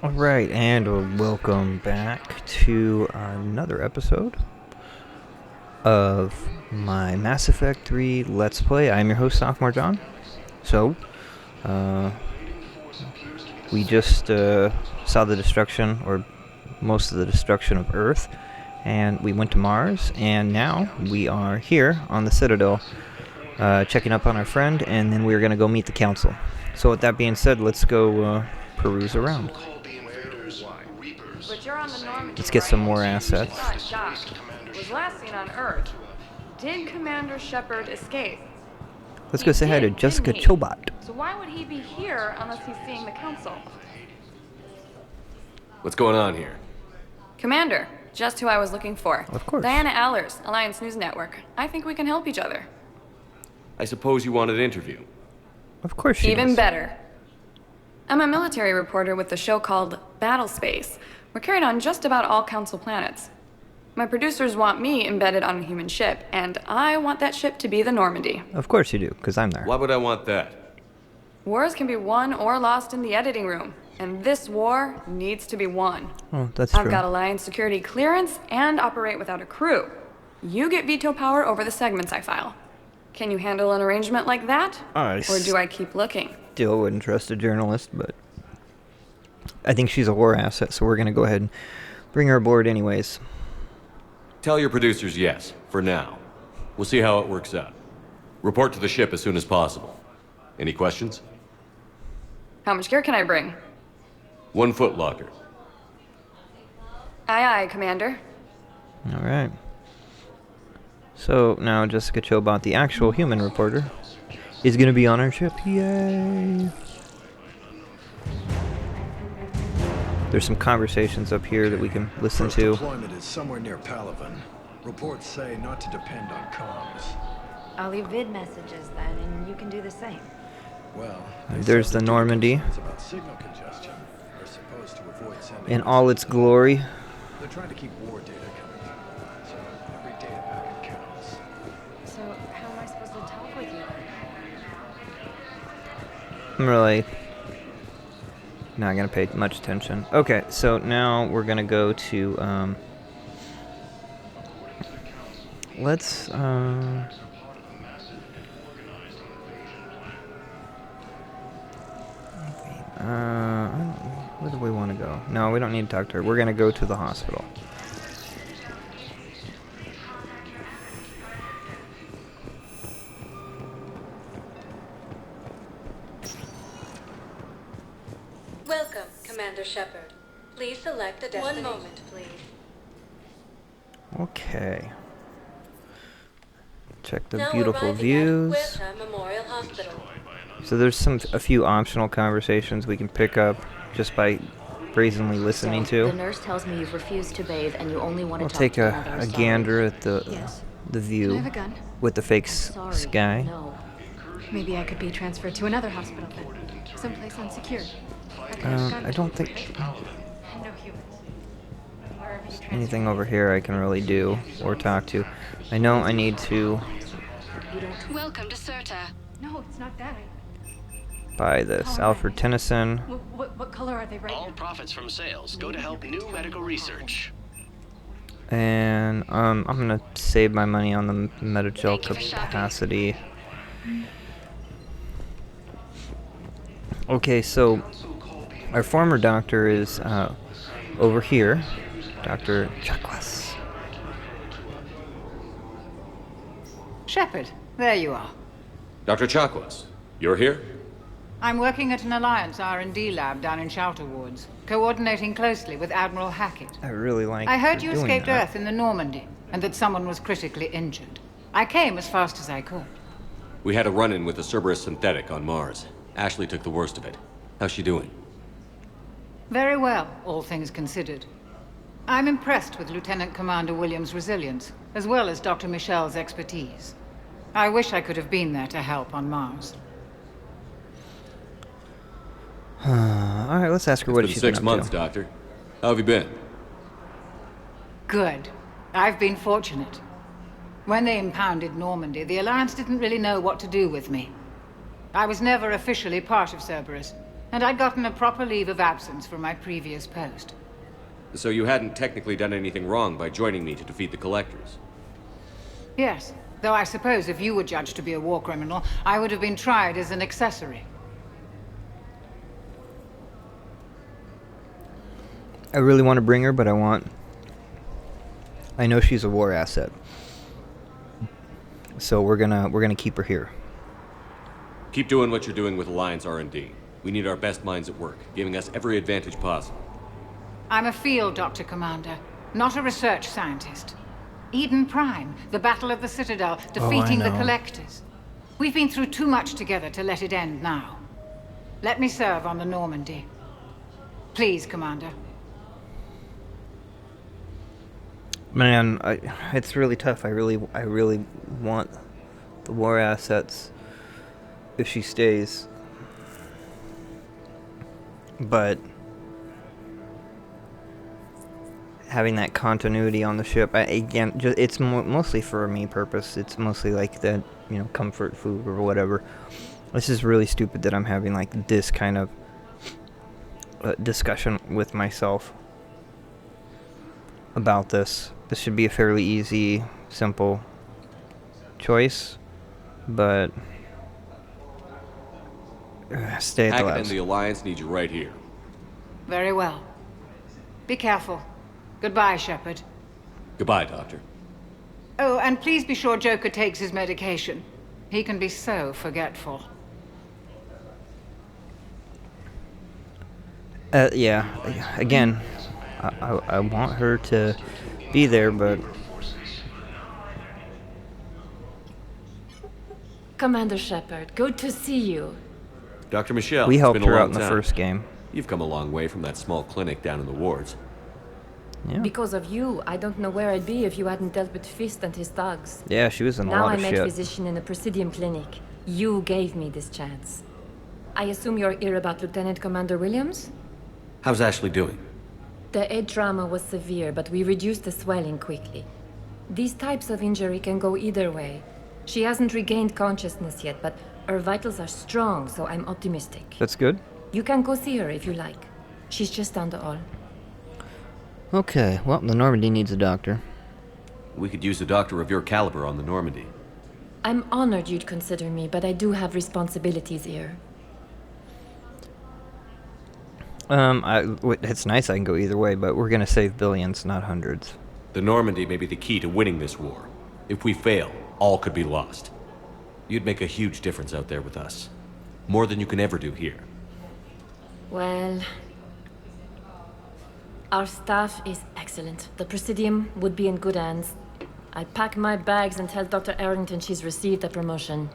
Alright, and welcome back to another episode of my Mass Effect 3 Let's Play. I'm your host, Sophmorejohn. So, we just saw the destruction, or most of the destruction of Earth, and we went to Mars, and now we are here on the Citadel, checking up on our friend, and then we're going to go meet the Council. So with that being said, let's go peruse around. Let's get some more assets. Was last seen on Earth. Did Commander Shepard escape? Let's go say hi to Jessica Chobot. So why would he be here unless he's seeing the Council? What's going on here? Commander, just who I was looking for. Of course. Diana Allers, Alliance News Network. I think we can help each other. I suppose you want an interview. Of course she Even does. better. I'm a military reporter with the show called Battle Space. We're carried on just about all Council planets. My producers want me embedded on a human ship, and I want that ship to be the Normandy. Of course you do, because I'm there. Why would I want that? Wars can be won or lost in the editing room, and this war needs to be won. Oh, that's I've true. got Alliance security clearance and operate without a crew. You get veto power over the segments I file. Can you handle an arrangement like that? Or do I keep looking? Still wouldn't trust a journalist, but I think she's a war asset, so we're going to go ahead and bring her aboard anyways. Tell your producers yes, for now. We'll see how it works out. Report to the ship as soon as possible. Any questions? How much gear can I bring? 1 foot locker. Aye, aye, Commander. Alright. So, now Jessica Chobot, the actual human reporter, is going to be on our ship. Yay! There's some conversations up here that we can listen First to. deployment is somewhere near Palaven. Reports say not to depend on comms. I'll leave vid messages then, and you can do the same. Well, There's the Normandy about signal congestion. They're supposed to avoid sending in all its glory. They're trying to keep war data coming through. So every data packet counts. So, how am I supposed to talk with you? I'm really not going to pay much attention. Okay, so now we're going to go to, let's, where do we want to go? No, we don't need to talk to her. We're going to go to the hospital. Welcome, Commander Shepard. Please select a destination. 1 moment, please. Okay. Check the Now beautiful arriving views. at Huerta Memorial Hospital. So there's a few optional conversations we can pick up just by brazenly listening So, the to. nurse tells me you've refused to bathe and you only want to We'll talk take to a another. Sorry. gander at the Yes. the Can I view have a gun? with the fake Sorry, sky. no. Maybe I could be transferred to another hospital then. Someplace unsecure. I could have a gun. I don't think No humans. Wherever you transfer anything me. over here I can really do or talk to. I know I need to Welcome to Serta. No, it's not that. buy this. Alfred Tennyson. What color are they right All now? profits from sales go to help new medical research. And I'm gonna save my money on the Metagel Thank you for shopping. capacity. Okay, so our former doctor is over here, Dr. Chakwas. Shepard, there you are. Dr. Chakwas, you're here? I'm working at an Alliance R&D lab down in Shoutout Woods, coordinating closely with Admiral Hackett. I really like I heard you doing escaped that. Earth in the Normandy, and that someone was critically injured. I came as fast as I could. We had a run-in with the Cerberus synthetic on Mars. Ashley took the worst of it. How's she doing? Very well, all things considered. I'm impressed with Lieutenant Commander Williams' resilience, as well as Dr. Michel's expertise. I wish I could have been there to help on Mars. Alright, let's ask her what It's she's been been 6 up months, to. Doctor. How have you been? Good. I've been fortunate. When they impounded Normandy, the Alliance didn't really know what to do with me. I was never officially part of Cerberus, and I'd gotten a proper leave of absence from my previous post. So you hadn't technically done anything wrong by joining me to defeat the Collectors? Yes, though I suppose if you were judged to be a war criminal, I would have been tried as an accessory. I really want to bring her, but I know she's a war asset. So we're gonna keep her here. Keep doing what you're doing with Alliance R&D. We need our best minds at work, giving us every advantage possible. I'm a field doctor, Commander, not a research scientist. Eden Prime, the Battle of the Citadel, defeating the know. Collectors. We've been through too much together to let it end now. Let me serve on the Normandy. Please, Commander. Man, it's really tough. I really want the war assets if she stays. But having that continuity on the ship, it's mostly for me purpose. It's mostly like that, comfort food or whatever. This is really stupid that I'm having like this kind of discussion with myself about this. This should be a fairly easy, simple choice, but stay at the Hackett labs. and the Alliance need you right here. Very well. Be careful. Goodbye, Shepard. Goodbye, Doctor. Oh, and please be sure Joker takes his medication. He can be so forgetful. Yeah. Again, I want her to be there, but Commander Shepard, good to see you. Dr. Michelle, we it's helped been a her long out in the time. first game. You've come a long way from that small clinic down in the wards. Yeah. Because of you, I don't know where I'd be if you hadn't dealt with Fist and his thugs. Yeah, she was in a Now lot of I'm a shit. physician in a Presidium clinic. You gave me this chance. I assume you're here about Lieutenant Commander Williams? How's Ashley doing? The head trauma was severe, but we reduced the swelling quickly. These types of injury can go either way. She hasn't regained consciousness yet, but her vitals are strong, so I'm optimistic. That's good. You can go see her if you like. She's just down the hall. Okay, well, the Normandy needs a doctor. We could use a doctor of your caliber on the Normandy. I'm honored you'd consider me, but I do have responsibilities here. It's nice I can go either way, but we're gonna save billions, not hundreds. The Normandy may be the key to winning this war. If we fail, all could be lost. You'd make a huge difference out there with us. More than you can ever do here. Well, our staff is excellent. The Presidium would be in good hands. I pack my bags and tell Dr. Arrington she's received a promotion.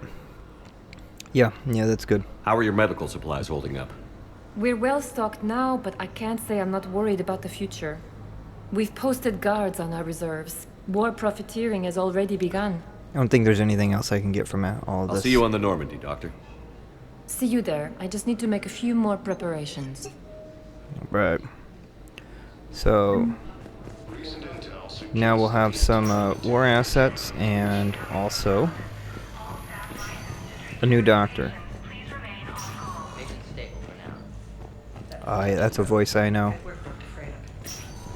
Yeah, that's good. How are your medical supplies holding up? We're well stocked now, but I can't say I'm not worried about the future. We've posted guards on our reserves. War profiteering has already begun. I don't think there's anything else I can get from all of this. I'll see you on the Normandy, Doctor. See you there. I just need to make a few more preparations. Right. So now we'll have some war assets and also a new doctor. That's a voice I know.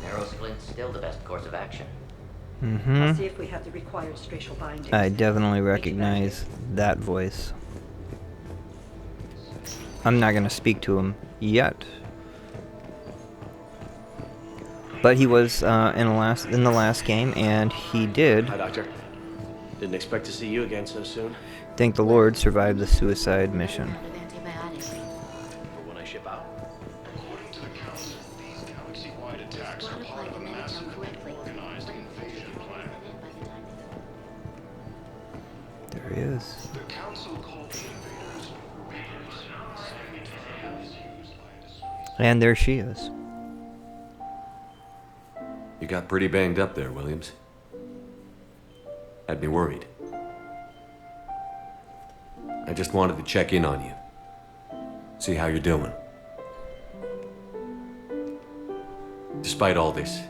Narrow splint's still the best course of action. I'll see if we have the required spatial bindings. I definitely recognize that voice. I'm not gonna speak to him yet, but he was in the last game, and he did. Hi, Doctor. Didn't expect to see you again so soon. Thank the Lord, survived the suicide mission. For when I ship out. According to the Council, these galaxy-wide attacks are part of a massive, organized invasion plan. There he is. The Council called the invaders Reapers, saying it was used by a And there she is. You got pretty banged up there, Williams. Had me worried. I just wanted to check in on you. See how you're doing. Despite all this,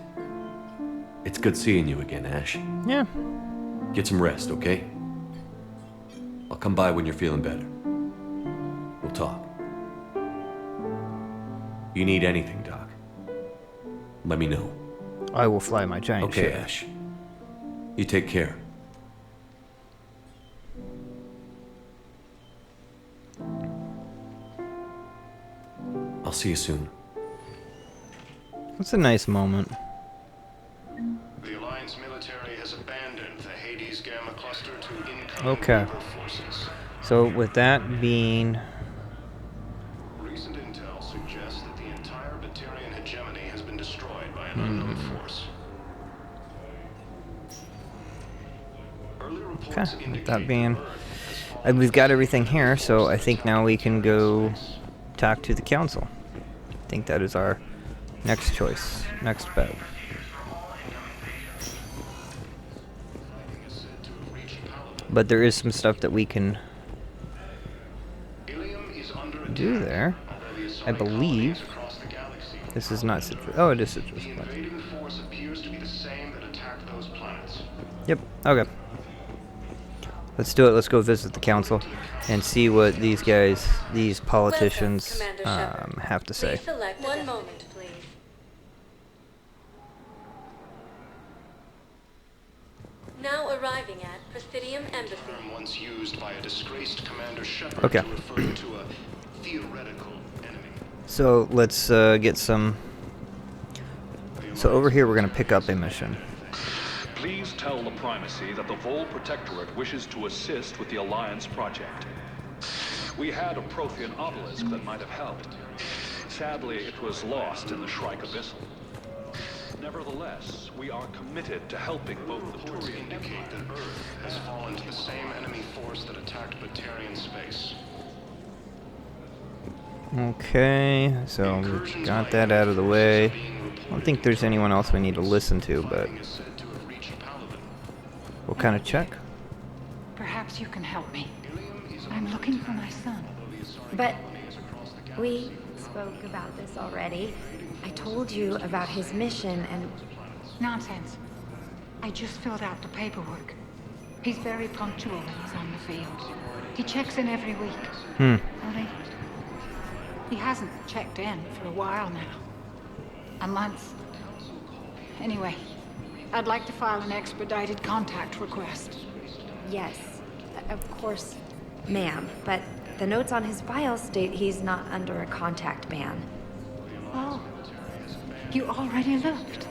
it's good seeing you again, Ash. Yeah. Get some rest, okay? I'll come by when you're feeling better. We'll talk. You need anything, Doc, let me know. I will fly my giant Okay, ship. Ash. You take care. I'll see you soon. It's a nice moment. The Alliance military has abandoned the Hades Gamma cluster to incoming Okay. Reaper forces. So with that being... Recent intel suggests that the entire Batarian hegemony has been destroyed by an unknown force. Early reports Okay, with indicate that being... Earth has fallen we've got everything here, so I think now we can go talk to the council. I think that is our next choice, next bet. But there is some stuff that we can do there. I believe this is not citrus. Oh, it is citrus. The invading force appears to be the same that attacked those planets. Yep. Okay. Let's do it. Let's go visit the council and see what these guys, these politicians, Welcome, Commander Shepard. have to say. Please select one moment, please. Now arriving at Presidium Embassy. Term once used by a disgraced Commander Shepard Okay. to refer to a theoretical enemy. So let's get some. So over here we're gonna pick up a mission. Please tell the Primacy that the Vol Protectorate wishes to assist with the Alliance project. We had a Prothean obelisk that might have helped. Sadly, it was lost in the Shrike Abyssal. Nevertheless, we are committed to helping both the Reports Turian indicate that Earth has fallen to the same enemy force that attacked Batarian space. Okay, so we've got that out of the way. I don't think there's anyone else we need to listen to, but we'll kind of check. Perhaps you can help me. I'm looking for my son. But we spoke about this already. I told you about his mission and... Nonsense. I just filled out the paperwork. He's very punctual when he's on the field. He checks in every week. Only he hasn't checked in for a while now. A month. Anyway, I'd like to file an expedited contact request. Yes, of course, ma'am. But the notes on his file state he's not under a contact ban. Oh, you already looked.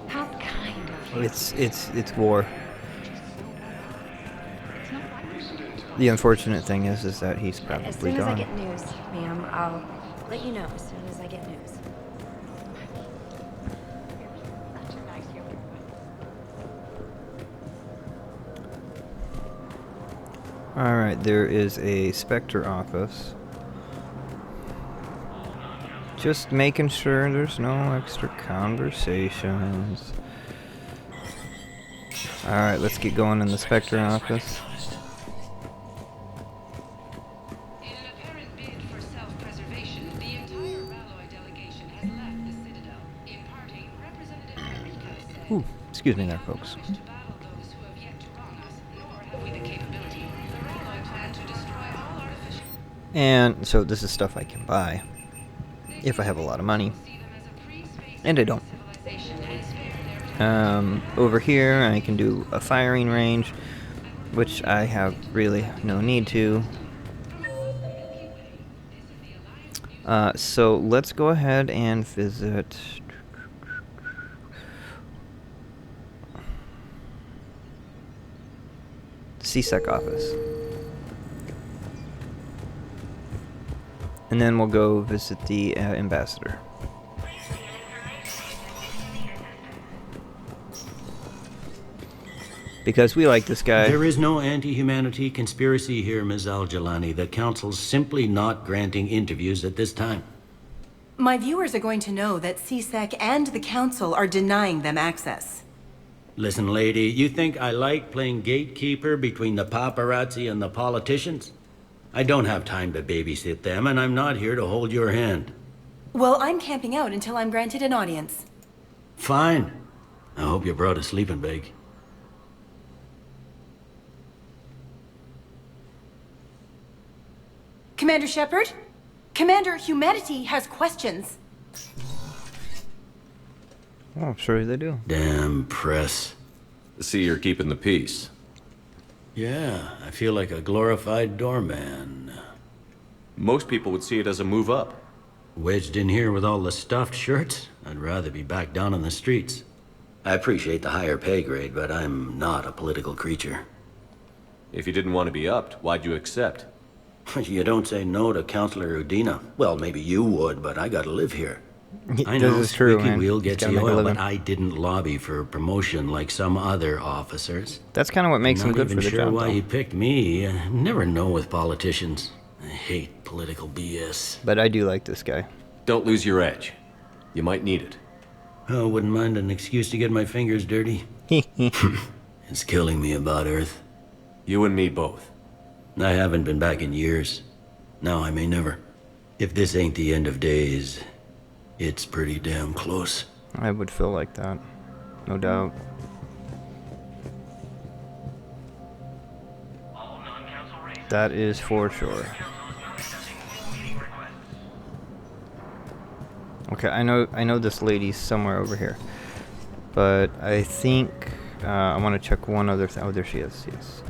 How kind of you. It's war. The unfortunate thing is that he's probably As soon as I gone. get news, ma'am, I'll let you know as soon as I get news. Alright, there is a Spectre office. Just making sure there's no extra conversations. Alright, let's get going in the Spectre office. Ooh, excuse me there, folks. And so this is stuff I can buy if I have a lot of money, and I don't. Over here I can do a firing range, which I have really no need to. So let's go ahead and visit the CSEC office. And then we'll go visit the ambassador. Because we like this guy. There is no anti-humanity conspiracy here, Ms. Al-Jalani. The Council's simply not granting interviews at this time. My viewers are going to know that CSEC and the Council are denying them access. Listen, lady, you think I like playing gatekeeper between the paparazzi and the politicians? I don't have time to babysit them, and I'm not here to hold your hand. Well, I'm camping out until I'm granted an audience. Fine. I hope you brought a sleeping bag. Commander Shepard? Commander, humanity has questions. Oh, sure they do. Damn press. See, you're keeping the peace. Yeah, I feel like a glorified doorman. Most people would see it as a move up. Wedged in here with all the stuffed shirts? I'd rather be back down on the streets. I appreciate the higher pay grade, but I'm not a political creature. If you didn't want to be upped, why'd you accept? You don't say no to Councilor Udina. Well, maybe you would, but I gotta live here. I This know is true, Squeaky man. Wheel He's gets gotta the make a oil, living. but I didn't lobby for promotion like some other officers. That's kind of what makes him good for the Not even job, sure why though. he picked me. I never know with politicians. I hate political BS. But I do like this guy. Don't lose your edge. You might need it. Oh, wouldn't mind an excuse to get my fingers dirty. It's killing me about Earth. You and me both. I haven't been back in years. Now I may never. If this ain't the end of days, it's pretty damn close. I would feel like that. No doubt. That is for sure. Okay, I know this lady's somewhere over here. But I think I want to check one other thing. Oh, there she is. Yes.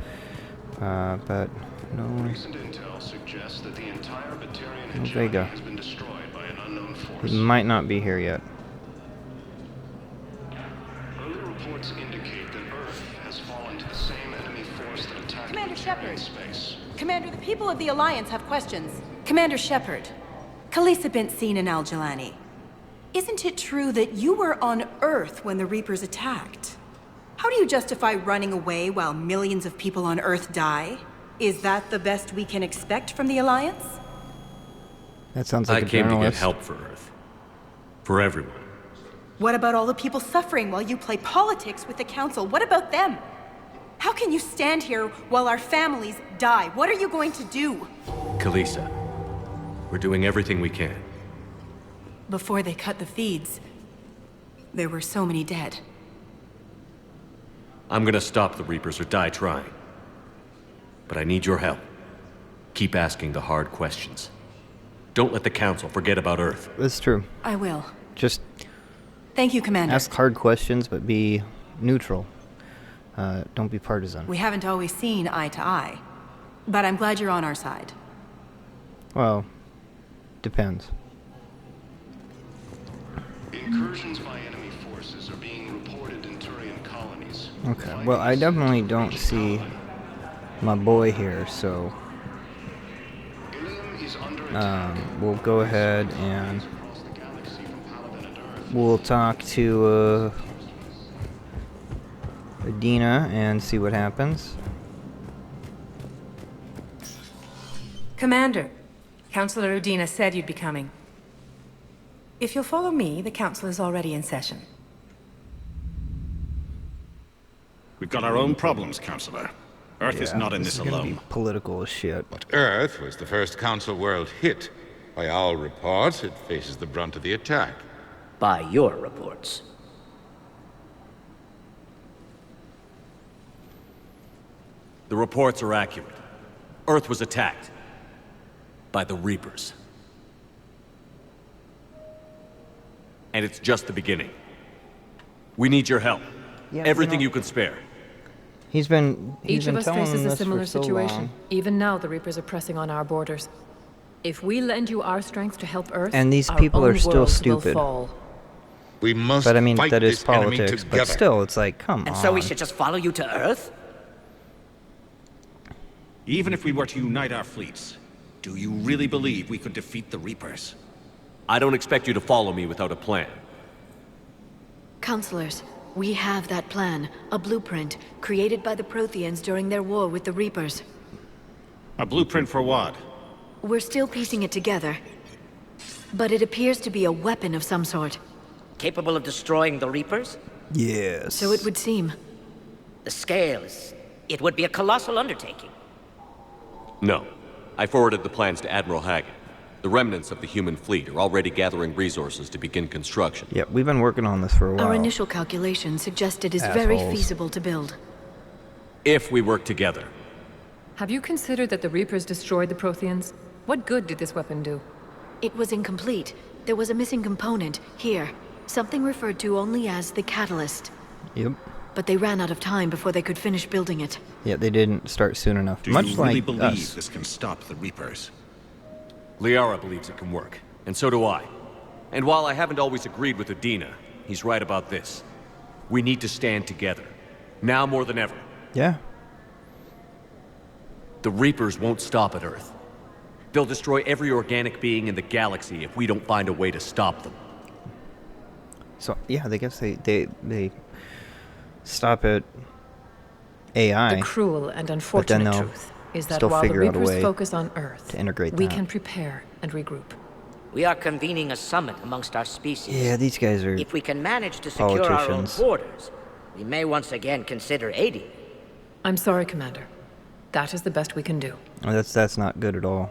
But no. Recent intel suggests that the entire Batarian No hegemony Vega. has been destroyed by an unknown force. He might not be here yet. Early reports indicate that Earth has fallen to the same enemy force that attacked Commander Batarian Shepard. space. Commander, the people of the Alliance have questions. Commander Shepard, Khalisah bint Sina al-Jalani. Isn't it true that you were on Earth when the Reapers attacked? How do you justify running away while millions of people on Earth die? Is that the best we can expect from the Alliance? That sounds like I a came to get journalist. help for Earth. For everyone. What about all the people suffering while you play politics with the Council? What about them? How can you stand here while our families die? What are you going to do? Khalisah, we're doing everything we can. Before they cut the feeds, there were so many dead. I'm gonna stop the Reapers or die trying. But I need your help. Keep asking the hard questions. Don't let the Council forget about Earth. That's true. I will. Just Thank you, Commander. ask hard questions, but be neutral. Don't be partisan. We haven't always seen eye to eye, but I'm glad you're on our side. Well, depends. Incursions by enemy forces are being reported in Turian colonies. Okay, well, I definitely don't see my boy here, so we'll go ahead and we'll talk to Adina and see what happens. Commander, Councilor Udina said you'd be coming. If you'll follow me, the council is already in session. We've got our own problems, Councilor. Earth is Yeah, not in this this is gonna alone. be political as shit. But Earth was the first Council world hit. By all reports, it faces the brunt of the attack. By your reports. The reports are accurate. Earth was attacked. By the Reapers. And it's just the beginning. We need your help. Yeah, Everything you know- you can spare. He's been Each of us telling faces them a this similar for so situation. long. Even now, the Reapers are pressing on our borders. If we lend you our strength to help Earth, And these our people own are still worlds will stupid. fall. We must But I mean, fight that is this enemy politics. But together. still, it's like, come And on. so we should just follow you to Earth? Even if we were to unite our fleets, do you really believe we could defeat the Reapers? I don't expect you to follow me without a plan. Counselors, we have that plan. A blueprint, created by the Protheans during their war with the Reapers. A blueprint for what? We're still piecing it together. But it appears to be a weapon of some sort. Capable of destroying the Reapers? Yes. So it would seem. The scale is... It would be a colossal undertaking. No. I forwarded the plans to Admiral Hagen. The remnants of the human fleet are already gathering resources to begin construction. Yep, we've been working on this for a while. Our initial calculations suggest it is very Assholes. feasible to build. If we work together. Have you considered that the Reapers destroyed the Protheans? What good did this weapon do? It was incomplete. There was a missing component, here. Something referred to only as the catalyst. Yep. But they ran out of time before they could finish building it. Yeah, they didn't start soon enough. Do Much you like really believe us. this can stop the Reapers? Liara believes it can work, and so do I. And while I haven't always agreed with Udina, he's right about this. We need to stand together. Now more than ever. Yeah. The Reapers won't stop at Earth. They'll destroy every organic being in the galaxy if we don't find a way to stop them. So, yeah, I guess they stop at AI. The cruel and but then unfortunate they'll truth is that still while the figure out a Reapers way focus on Earth, to integrate we that. can prepare and regroup. We are convening a summit amongst our species. Yeah, these guys are If we can manage to secure our own politicians. borders, we may once again consider aiding. I'm sorry, Commander. That is the best we can do. Oh, that's not good at all.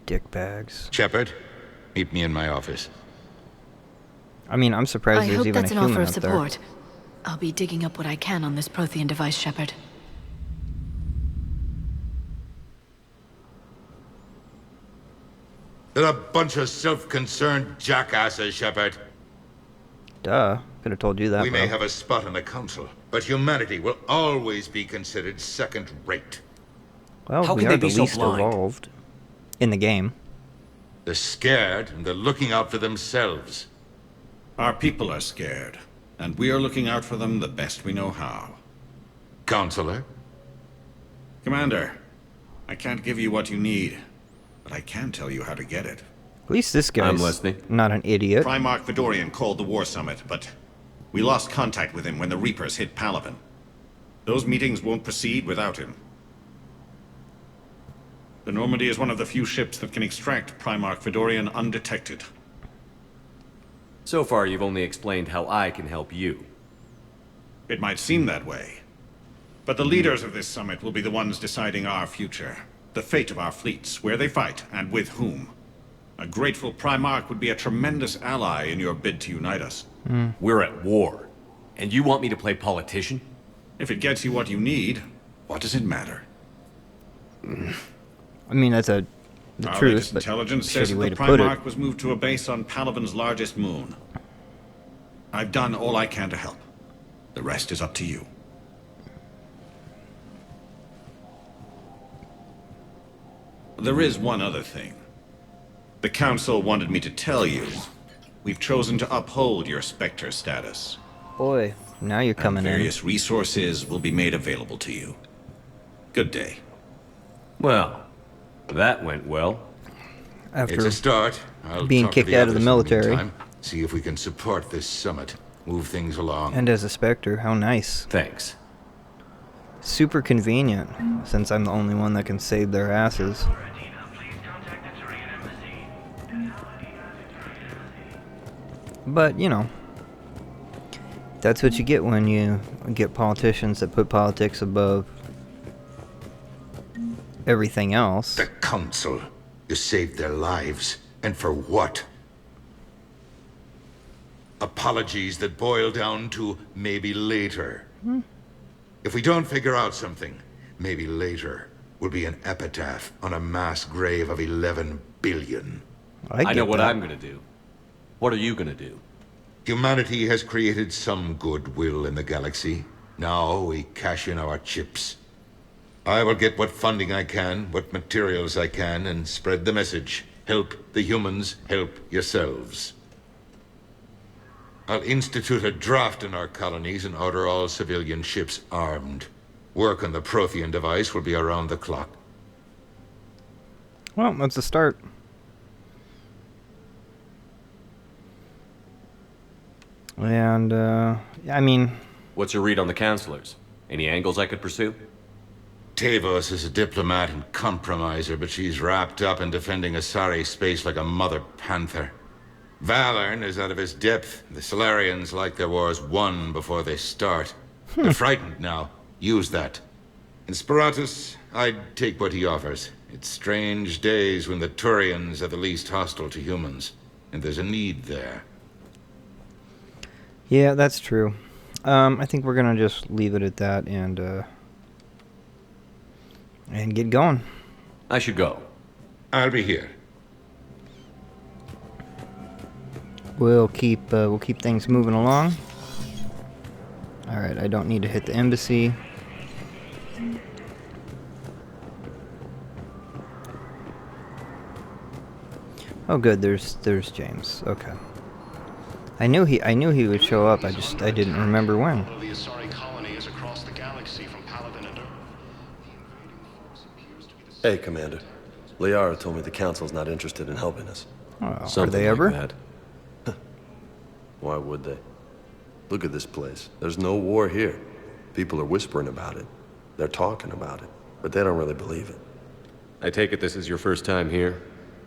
Dickbags. Shepard, meet me in my office. I mean, I'm surprised I there's hope even that's a an human offer of out support. I'll be digging up what I can on this Prothean device, Shepard. They're a bunch of self-concerned jackasses, Shepard. Duh. Could have told you that, We may bro. have a spot on the council, but humanity will always be considered second-rate. Well, How we can are they the be so least blind? evolved in the game. They're scared, and they're looking out for themselves. Our people are scared, and we are looking out for them the best we know how. Counselor? Commander, I can't give you what you need, but I can tell you how to get it. At least this guy's not an idiot. Primarch Vidorian called the War Summit, but we lost contact with him when the Reapers hit Palaven. Those meetings won't proceed without him. The Normandy is one of the few ships that can extract Primarch Vidorian undetected. So far, you've only explained how I can help you. It might seem that way. But the leaders of this summit will be the ones deciding our future. The fate of our fleets, where they fight, and with whom. A grateful Primarch would be a tremendous ally in your bid to unite us. We're at war. And you want me to play politician? If it gets you what you need, what does it matter? I mean, that's the Our truth, latest but intelligence says shitty that way the to put it. Primarch was moved to a base on Palaven's largest moon. I've done all I can to help. The rest is up to you. There is one other thing. The Council wanted me to tell you. We've chosen to uphold your Spectre status. Boy, now you're coming and in. various resources will be made available to you. Good day. Well, that went well. After It's a start. I'll being talk to kicked out of the others in military. meantime, see if we can support this summit. Move things along. And as a Spectre, how nice. Thanks. Super convenient, since I'm the only one that can save their asses. But, you know, that's what you get when you get politicians that put politics above everything else. The Council. You saved their lives. And for what? Apologies that boil down to maybe later. If we don't figure out something, maybe later will be an epitaph on a mass grave of 11 billion. I know what I'm gonna do. What are you gonna do? Humanity has created some goodwill in the galaxy. Now we cash in our chips. I will get what funding I can, what materials I can, and spread the message. Help the humans, help yourselves. I'll institute a draft in our colonies and order all civilian ships armed. Work on the Prothean device will be around the clock. Well, that's a start. And, I mean... What's your read on the counselors? Any angles I could pursue? Tavos is a diplomat and compromiser, but she's wrapped up in defending Asari space like a mother panther. Valorn is out of his depth. The Solarians like their wars won before they start. They're frightened now. Use that. In Sparatus, I'd take what he offers. It's strange days when the Turians are the least hostile to humans. And there's a need there. Yeah, that's true. I think we're gonna just leave it at that and get going. I should go. I'll be here. we'll keep things moving along. All right, I don't need to hit the embassy. Oh, good. There's James. Okay. I knew he would show up. I didn't remember when. The Asari colony is across the galaxy from Paladin and Hey, Commander. Liara told me the Council's not interested in helping us. Oh, are they ever? Like that. Why would they? Look at this place. There's no war here. People are whispering about it. They're talking about it, but they don't really believe it. I take it this is your first time here?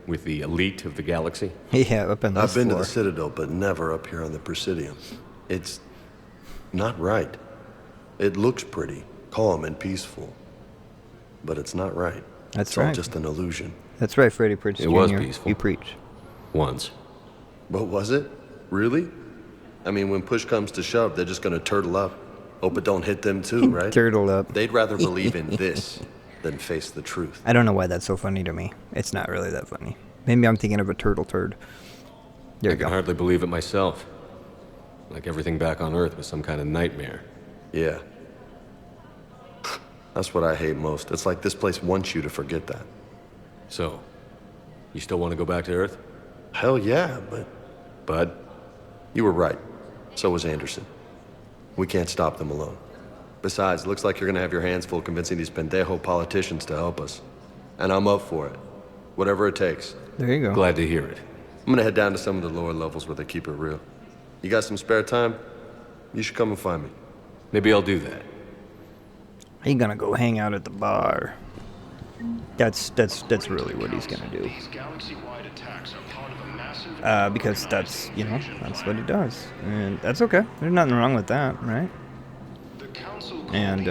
With the elite of the galaxy? Yeah, up in this I've been floor. to the Citadel, but never up here on the Presidium. It's not right. It looks pretty, calm and peaceful, but it's not right. That's It's all right. just an illusion. That's right, Freddie Prinze Jr. It was peaceful. You preach. Once. But was it? Really? I mean, when push comes to shove, they're just gonna turtle up. Hope it don't hit them too, right? Turtle up. They'd rather believe in this than face the truth. I don't know why that's so funny to me. It's not really that funny. Maybe I'm thinking of a turtle turd. There you I go. can hardly believe it myself. Like everything back on Earth was some kind of nightmare. Yeah. That's what I hate most. It's like this place wants you to forget that. So, you still want to go back to Earth? Hell yeah, but you were right. So was Anderson. We can't stop them alone. Besides, it looks like you're gonna have your hands full convincing these pendejo politicians to help us. And I'm up for it. Whatever it takes. There you go. Glad to hear it. I'm gonna head down to some of the lower levels where they keep it real. You got some spare time? You should come and find me. Maybe I'll do that. He's gonna go hang out at the bar. That's really what he's gonna do. Because that's what he does, and that's okay. There's nothing wrong with that, right? And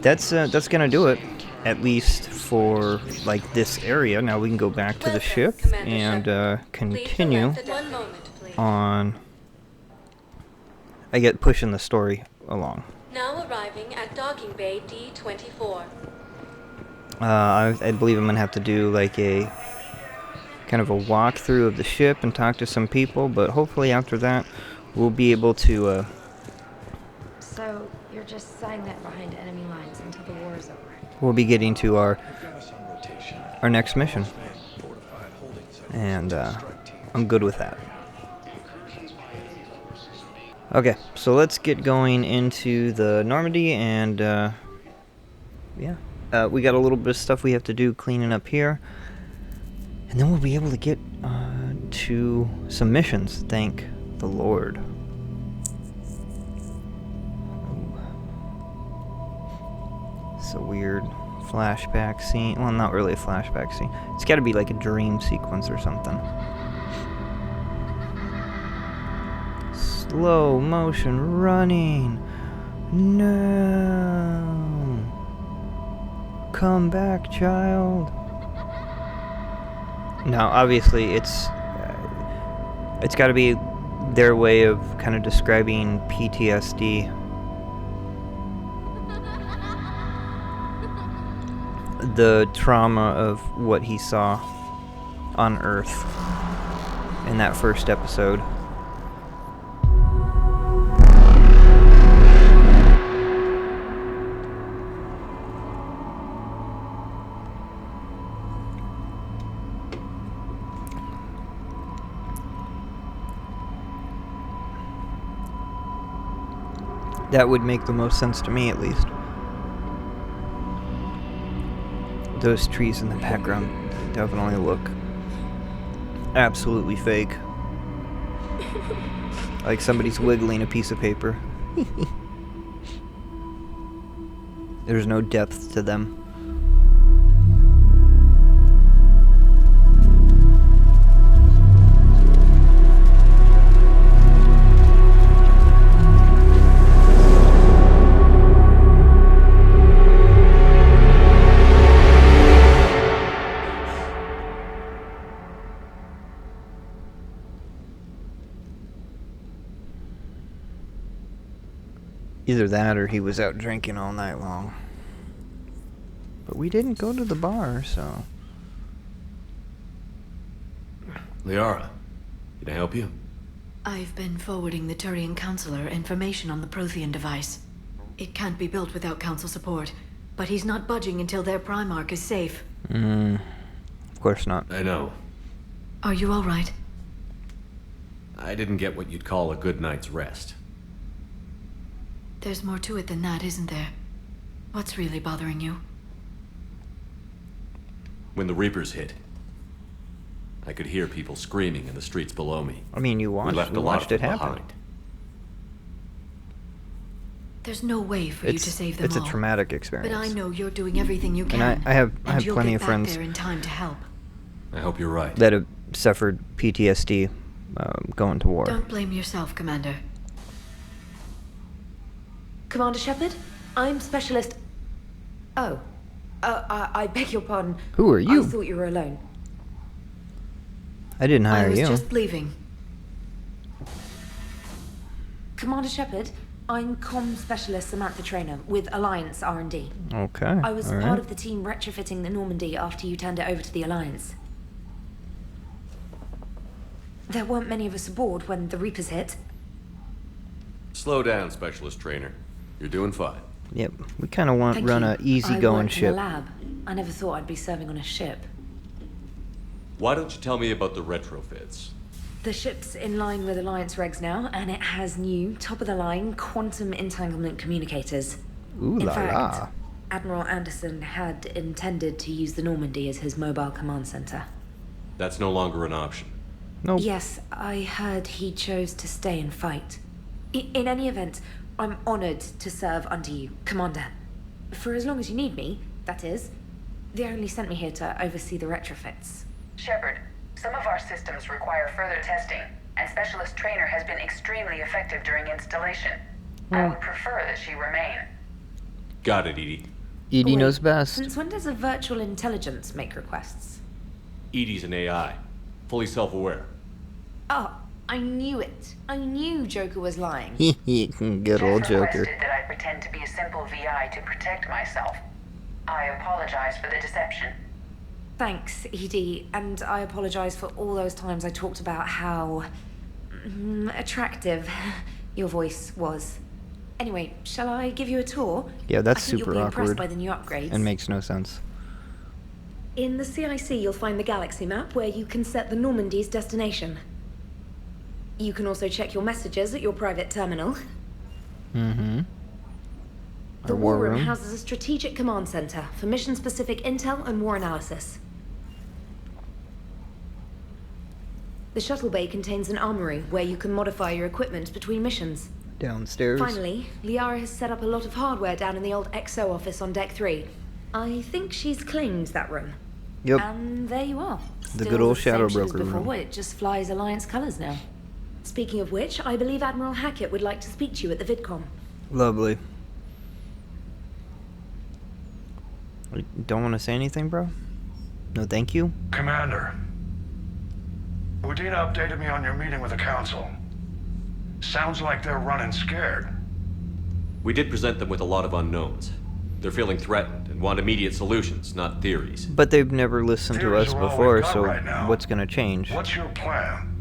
that's gonna do it, at least for like this area. Now we can go back to the ship and continue on. I get pushing the story along. Now arriving at docking bay D-24. I believe I'm gonna have to do like a kind of a walkthrough of the ship and talk to some people, but hopefully after that we'll be able to So you're just silent behind enemy lines until the war is over. we'll be getting to our next mission, and I'm good with that. Okay, so let's get going into the Normandy, and yeah, we got a little bit of stuff we have to do cleaning up here, and then we'll be able to get to some missions, thank the Lord. It's a weird flashback scene. Well, not really a flashback scene. It's got to be like a dream sequence or something. Slow motion running. No. Come back, child. Now, obviously, it's got to be their way of kind of describing PTSD. The trauma of what he saw on Earth in that first episode. That would make the most sense to me, at least. Those trees in the background definitely look absolutely fake. Like somebody's wiggling a piece of paper. There's no depth to them. Either that or he was out drinking all night long. But we didn't go to the bar, so... Liara, can I help you? I've been forwarding the Turian Counselor information on the Prothean device. It can't be built without Council support, but he's not budging until their Primarch is safe. Of course not. I know. Are you all right? I didn't get what you'd call a good night's rest. There's more to it than that, isn't there? What's really bothering you? When the Reapers hit, I could hear people screaming in the streets below me. I mean, you watched it happen. There's no way for you to save them all. It's a traumatic experience. But I know you're doing everything you can. And I have plenty of friends there in time to help. I hope you're right. That have suffered PTSD going to war. Don't blame yourself, Commander. Commander Shepard, I'm Specialist... Oh. I beg your pardon. Who are you? I thought you were alone. I didn't hire you. I was just leaving. Commander Shepard, I'm Comm Specialist Samantha Traynor with Alliance R&D. Okay, I was part of the team retrofitting the Normandy after you turned it over to the Alliance. There weren't many of us aboard when the Reapers hit. Slow down, Specialist Trainer. You're doing fine. Yep, we kind of want Thank run you. a easygoing I ship. worked in a lab. I never thought I'd be serving on a ship. Why don't you tell me about the retrofits? The ship's in line with Alliance regs now, and it has new, top-of-the-line quantum entanglement communicators. Ooh in la fact, la. Admiral Anderson had intended to use the Normandy as his mobile command center. That's no longer an option. Nope. Yes, I heard he chose to stay and fight. In any event, I'm honored to serve under you, Commander. For as long as you need me, that is. They only sent me here to oversee the retrofits. Shepard, some of our systems require further testing, and Specialist Trainer has been extremely effective during installation. I would prefer that she remain. Got it, Edie. Edie knows best. Since when does a virtual intelligence make requests? Edie's an AI. Fully self-aware. Oh, I knew it. I knew Joker was lying. Good old Jeff Joker. requested that I pretend to be a simple VI to protect myself. I apologize for the deception. Thanks, Edie, and I apologize for all those times I talked about how attractive your voice was. Anyway, shall I give you a tour? Yeah, that's I think super you'll be awkward impressed by the new upgrades. and makes no sense. In the CIC, you'll find the galaxy map where you can set the Normandy's destination. You can also check your messages at your private terminal. Mm-hmm. The War Room houses a strategic command center for mission-specific intel and war analysis. The shuttle bay contains an armory where you can modify your equipment between missions. Downstairs. Finally, Liara has set up a lot of hardware down in the old XO office on Deck 3. I think she's claimed that room. Yep. And there you are. The good old shadow Same ship as broker before, room. It just flies Alliance colors now. Speaking of which, I believe Admiral Hackett would like to speak to you at the VidCom. Lovely. Don't want to say anything, bro? No, thank you. Commander, Udina updated me on your meeting with the Council. Sounds like they're running scared. We did present them with a lot of unknowns. They're feeling threatened and want immediate solutions, not theories. But they've never listened to Theories us are all before, we've got so right now. what's gonna change? What's your plan?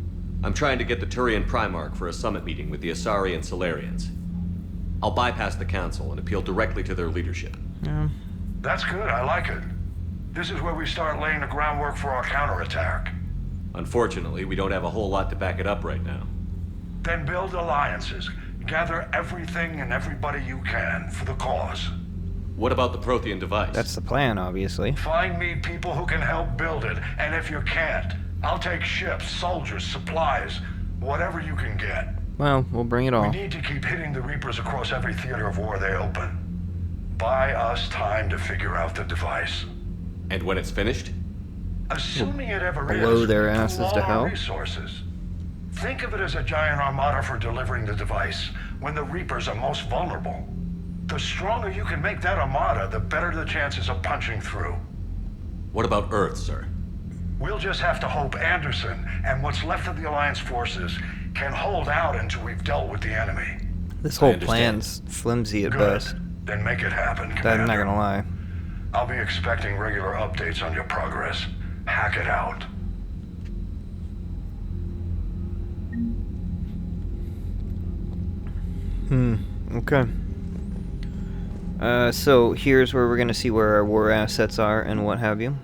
I'm trying to get the Turian Primarch for a summit meeting with the Asari and Solarians. I'll bypass the Council and appeal directly to their leadership. Yeah. That's good, I like it. This is where we start laying the groundwork for our counterattack. Unfortunately, we don't have a whole lot to back it up right now. Then build alliances. Gather everything and everybody you can for the cause. What about the Prothean device? That's the plan, obviously. Find me people who can help build it, and if you can't, I'll take ships, soldiers, supplies, whatever you can get. Well, we'll bring it all. We need to keep hitting the Reapers across every theater of war they open. Buy us time to figure out the device. And when it's finished? Assuming it ever blow is, their we asses pool to all our hell. resources. Think of it as a giant armada for delivering the device when the Reapers are most vulnerable. The stronger you can make that armada, the better the chances of punching through. What about Earth, sir? We'll just have to hope Anderson and what's left of the Alliance forces can hold out until we've dealt with the enemy. This whole plan's flimsy at Good. best. Then make it happen, Commander. I'm not gonna lie. I'll be expecting regular updates on your progress. Hack it out. Okay. So here's where we're gonna see where our war assets are and what have you.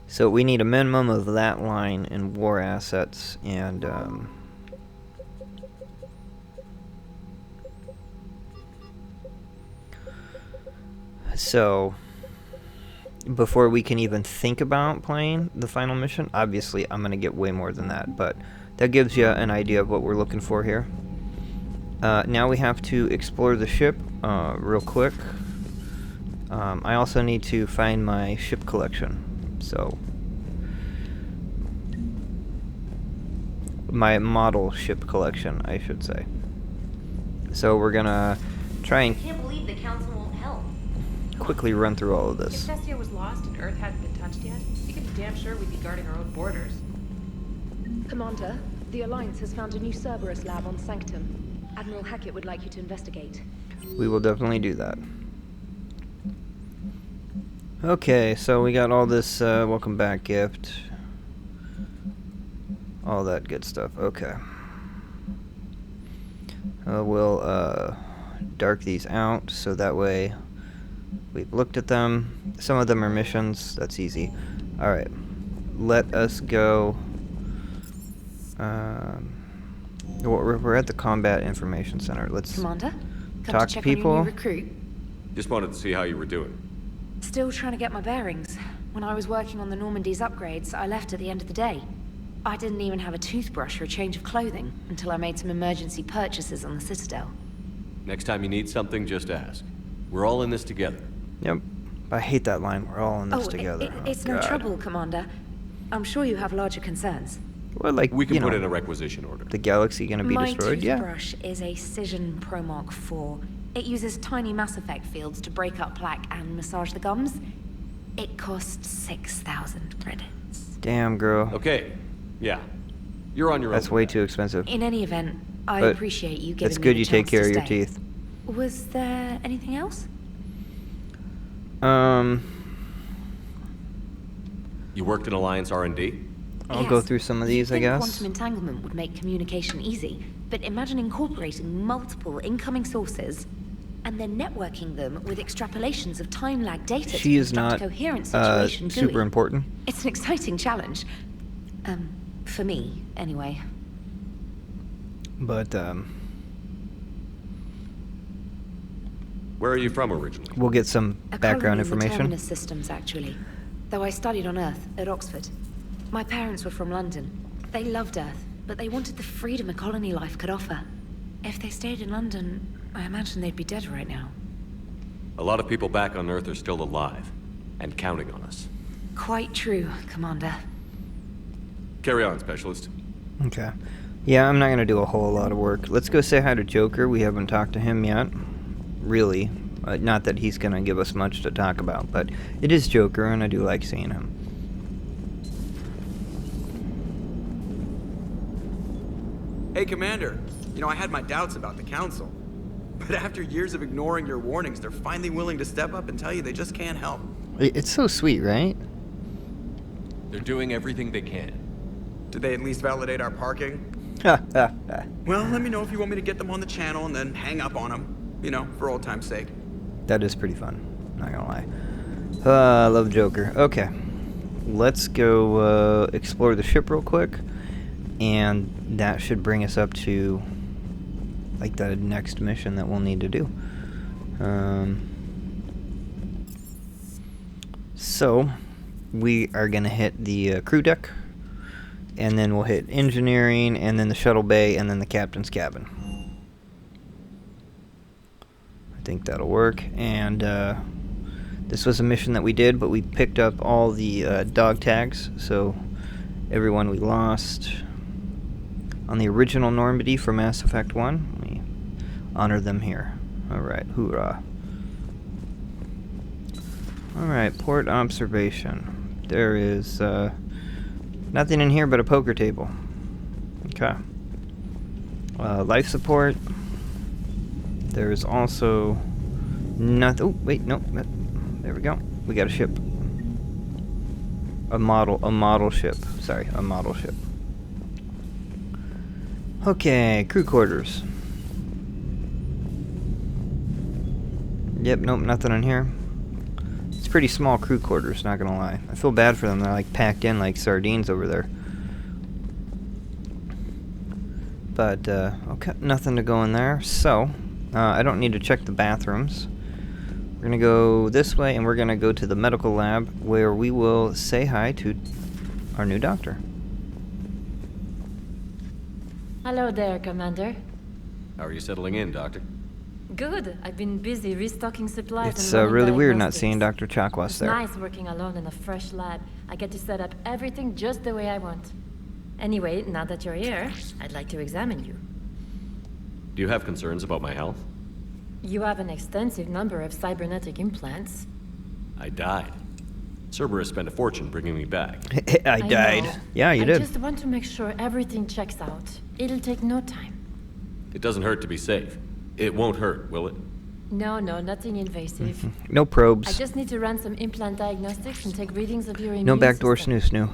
So we need a minimum of that line in war assets, and so before we can even think about playing the final mission, obviously I'm gonna get way more than that, but that gives you an idea of what we're looking for here. Now we have to explore the ship real quick. I also need to find my ship collection. So, my model ship collection, I should say. So we're gonna try and Can't believe the council won't help. quickly run through all of If this. Cestia was lost and Earth hadn't been touched yet, you can be damn sure we'd be guarding our own borders. Commander, the Alliance has found a new Cerberus lab on Sanctum. Admiral Hackett would like you to investigate. We will definitely do that. Okay, so we got all this welcome back gift. All that good stuff. Okay. We'll dark these out so that way we've looked at them. Some of them are missions. That's easy. Alright. Let us go. We're at the Combat Information Center. Let's Commander, come talk to check people. on your new recruit. Just wanted to see how you were doing. Still trying to get my bearings. When I was working on the Normandy's upgrades, I left at the end of the day. I didn't even have a toothbrush or a change of clothing until I made some emergency purchases on the Citadel. Next time you need something, just ask. We're all in this together. Yep. I hate that line. We're all in this together. It's Oh, no God. trouble, Commander. I'm sure you have larger concerns. Well, like, we can you put know, in a requisition order. the galaxy gonna be My destroyed? Yeah. toothbrush is a Cision Pro Mark IV. It uses tiny Masseffect fields to break up plaque and massage the gums. It costs 6,000 credits. Damn, girl. Okay. Yeah. You're on your own. That's way too expensive. In any event, I But appreciate you giving it's me good the you take chance care to of your stay. teeth. Was there anything else? You worked in Alliance R&D? I'll go through some of these, I guess. Quantum entanglement would make communication easy, but imagine incorporating multiple incoming sources and then networking them with extrapolations of time lag data She to is construct not a coherent situation super GUI. important. It's an exciting challenge. For me, anyway. But, Where are you from originally? we'll get some A background colony in the information. Terminus systems, actually. Though I studied on Earth, at Oxford. My parents were from London. They loved Earth, but they wanted the freedom a colony life could offer. If they stayed in London, I imagine they'd be dead right now. A lot of people back on Earth are still alive. And counting on us. Quite true, Commander. Carry on, Specialist. Okay. Yeah, I'm not gonna do a whole lot of work. Let's go say hi to Joker. We haven't talked to him yet. Really. Not that he's gonna give us much to talk about, but it is Joker, and I do like seeing him. Hey, Commander. You know, I had my doubts about the Council. But after years of ignoring your warnings, they're finally willing to step up and tell you they just can't help. It's so sweet, right? They're doing everything they can. Did they at least validate our parking? Ha ha ha. Well, let me know if you want me to get them on the channel and then hang up on them. You know, for old time's sake. That is pretty fun. Not gonna lie. I love Joker. Okay. Let's go explore the ship real quick. And that should bring us up to like the next mission that we'll need to do. So we are gonna hit the crew deck, and then we'll hit engineering, and then the shuttle bay, and then the captain's cabin. I think that'll work. And this was a mission that we did, but we picked up all the dog tags, so everyone we lost on the original Normandy for Mass Effect 1, we honor them here. Alright, hoorah. Alright, port observation. There is nothing in here but a poker table. Okay. Life support. There is also nothing. Oh, wait, no. There we go. We got a ship. A model ship. Sorry, a model ship. Okay, crew quarters. Yep, nope, nothing in here. It's pretty small crew quarters, not gonna lie. I feel bad for them, they're like packed in like sardines over there. But, okay, nothing to go in there. So, I don't need to check the bathrooms. We're gonna go this way, and we're gonna go to the medical lab, where we will say hi to our new doctor. Hello there, Commander. How are you settling in, Doctor? Good. I've been busy restocking supplies It's and running really weird not diagnostics. seeing Dr. Chakwas It's there. nice working alone in a fresh lab. I get to set up everything just the way I want. Anyway, now that you're here, I'd like to examine you. Do you have concerns about my health? You have an extensive number of cybernetic implants. I died. Cerberus spent a fortune bringing me back. I died. know. Yeah, you did. I just want to make sure everything checks out. It'll take no time. It doesn't hurt to be safe. It won't hurt, will it? No, nothing invasive. No probes. I just need to run some implant diagnostics and take readings of your immune No backdoor system. snoo.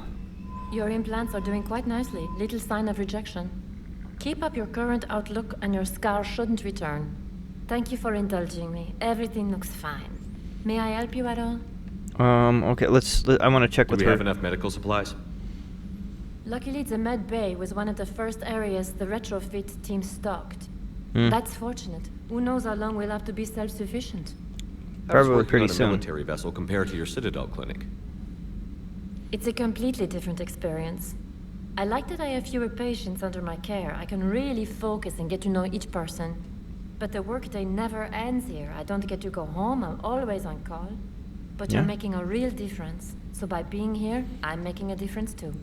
Your implants are doing quite nicely. Little sign of rejection. Keep up your current outlook and your scar shouldn't return. Thank you for indulging me. Everything looks fine. May I help you at all? Okay, I want to check with Do her. we have enough medical supplies? Luckily, the med bay was one of the first areas the retrofit team stocked. Hmm. That's fortunate. Who knows how long we'll have to be self-sufficient. Probably pretty on a soon. military vessel compared to your Citadel clinic. It's a completely different experience. I like that I have fewer patients under my care. I can really focus and get to know each person. But the workday never ends here. I don't get to go home. I'm always on call. But you're Yeah. making a real difference. So by being here, I'm making a difference too.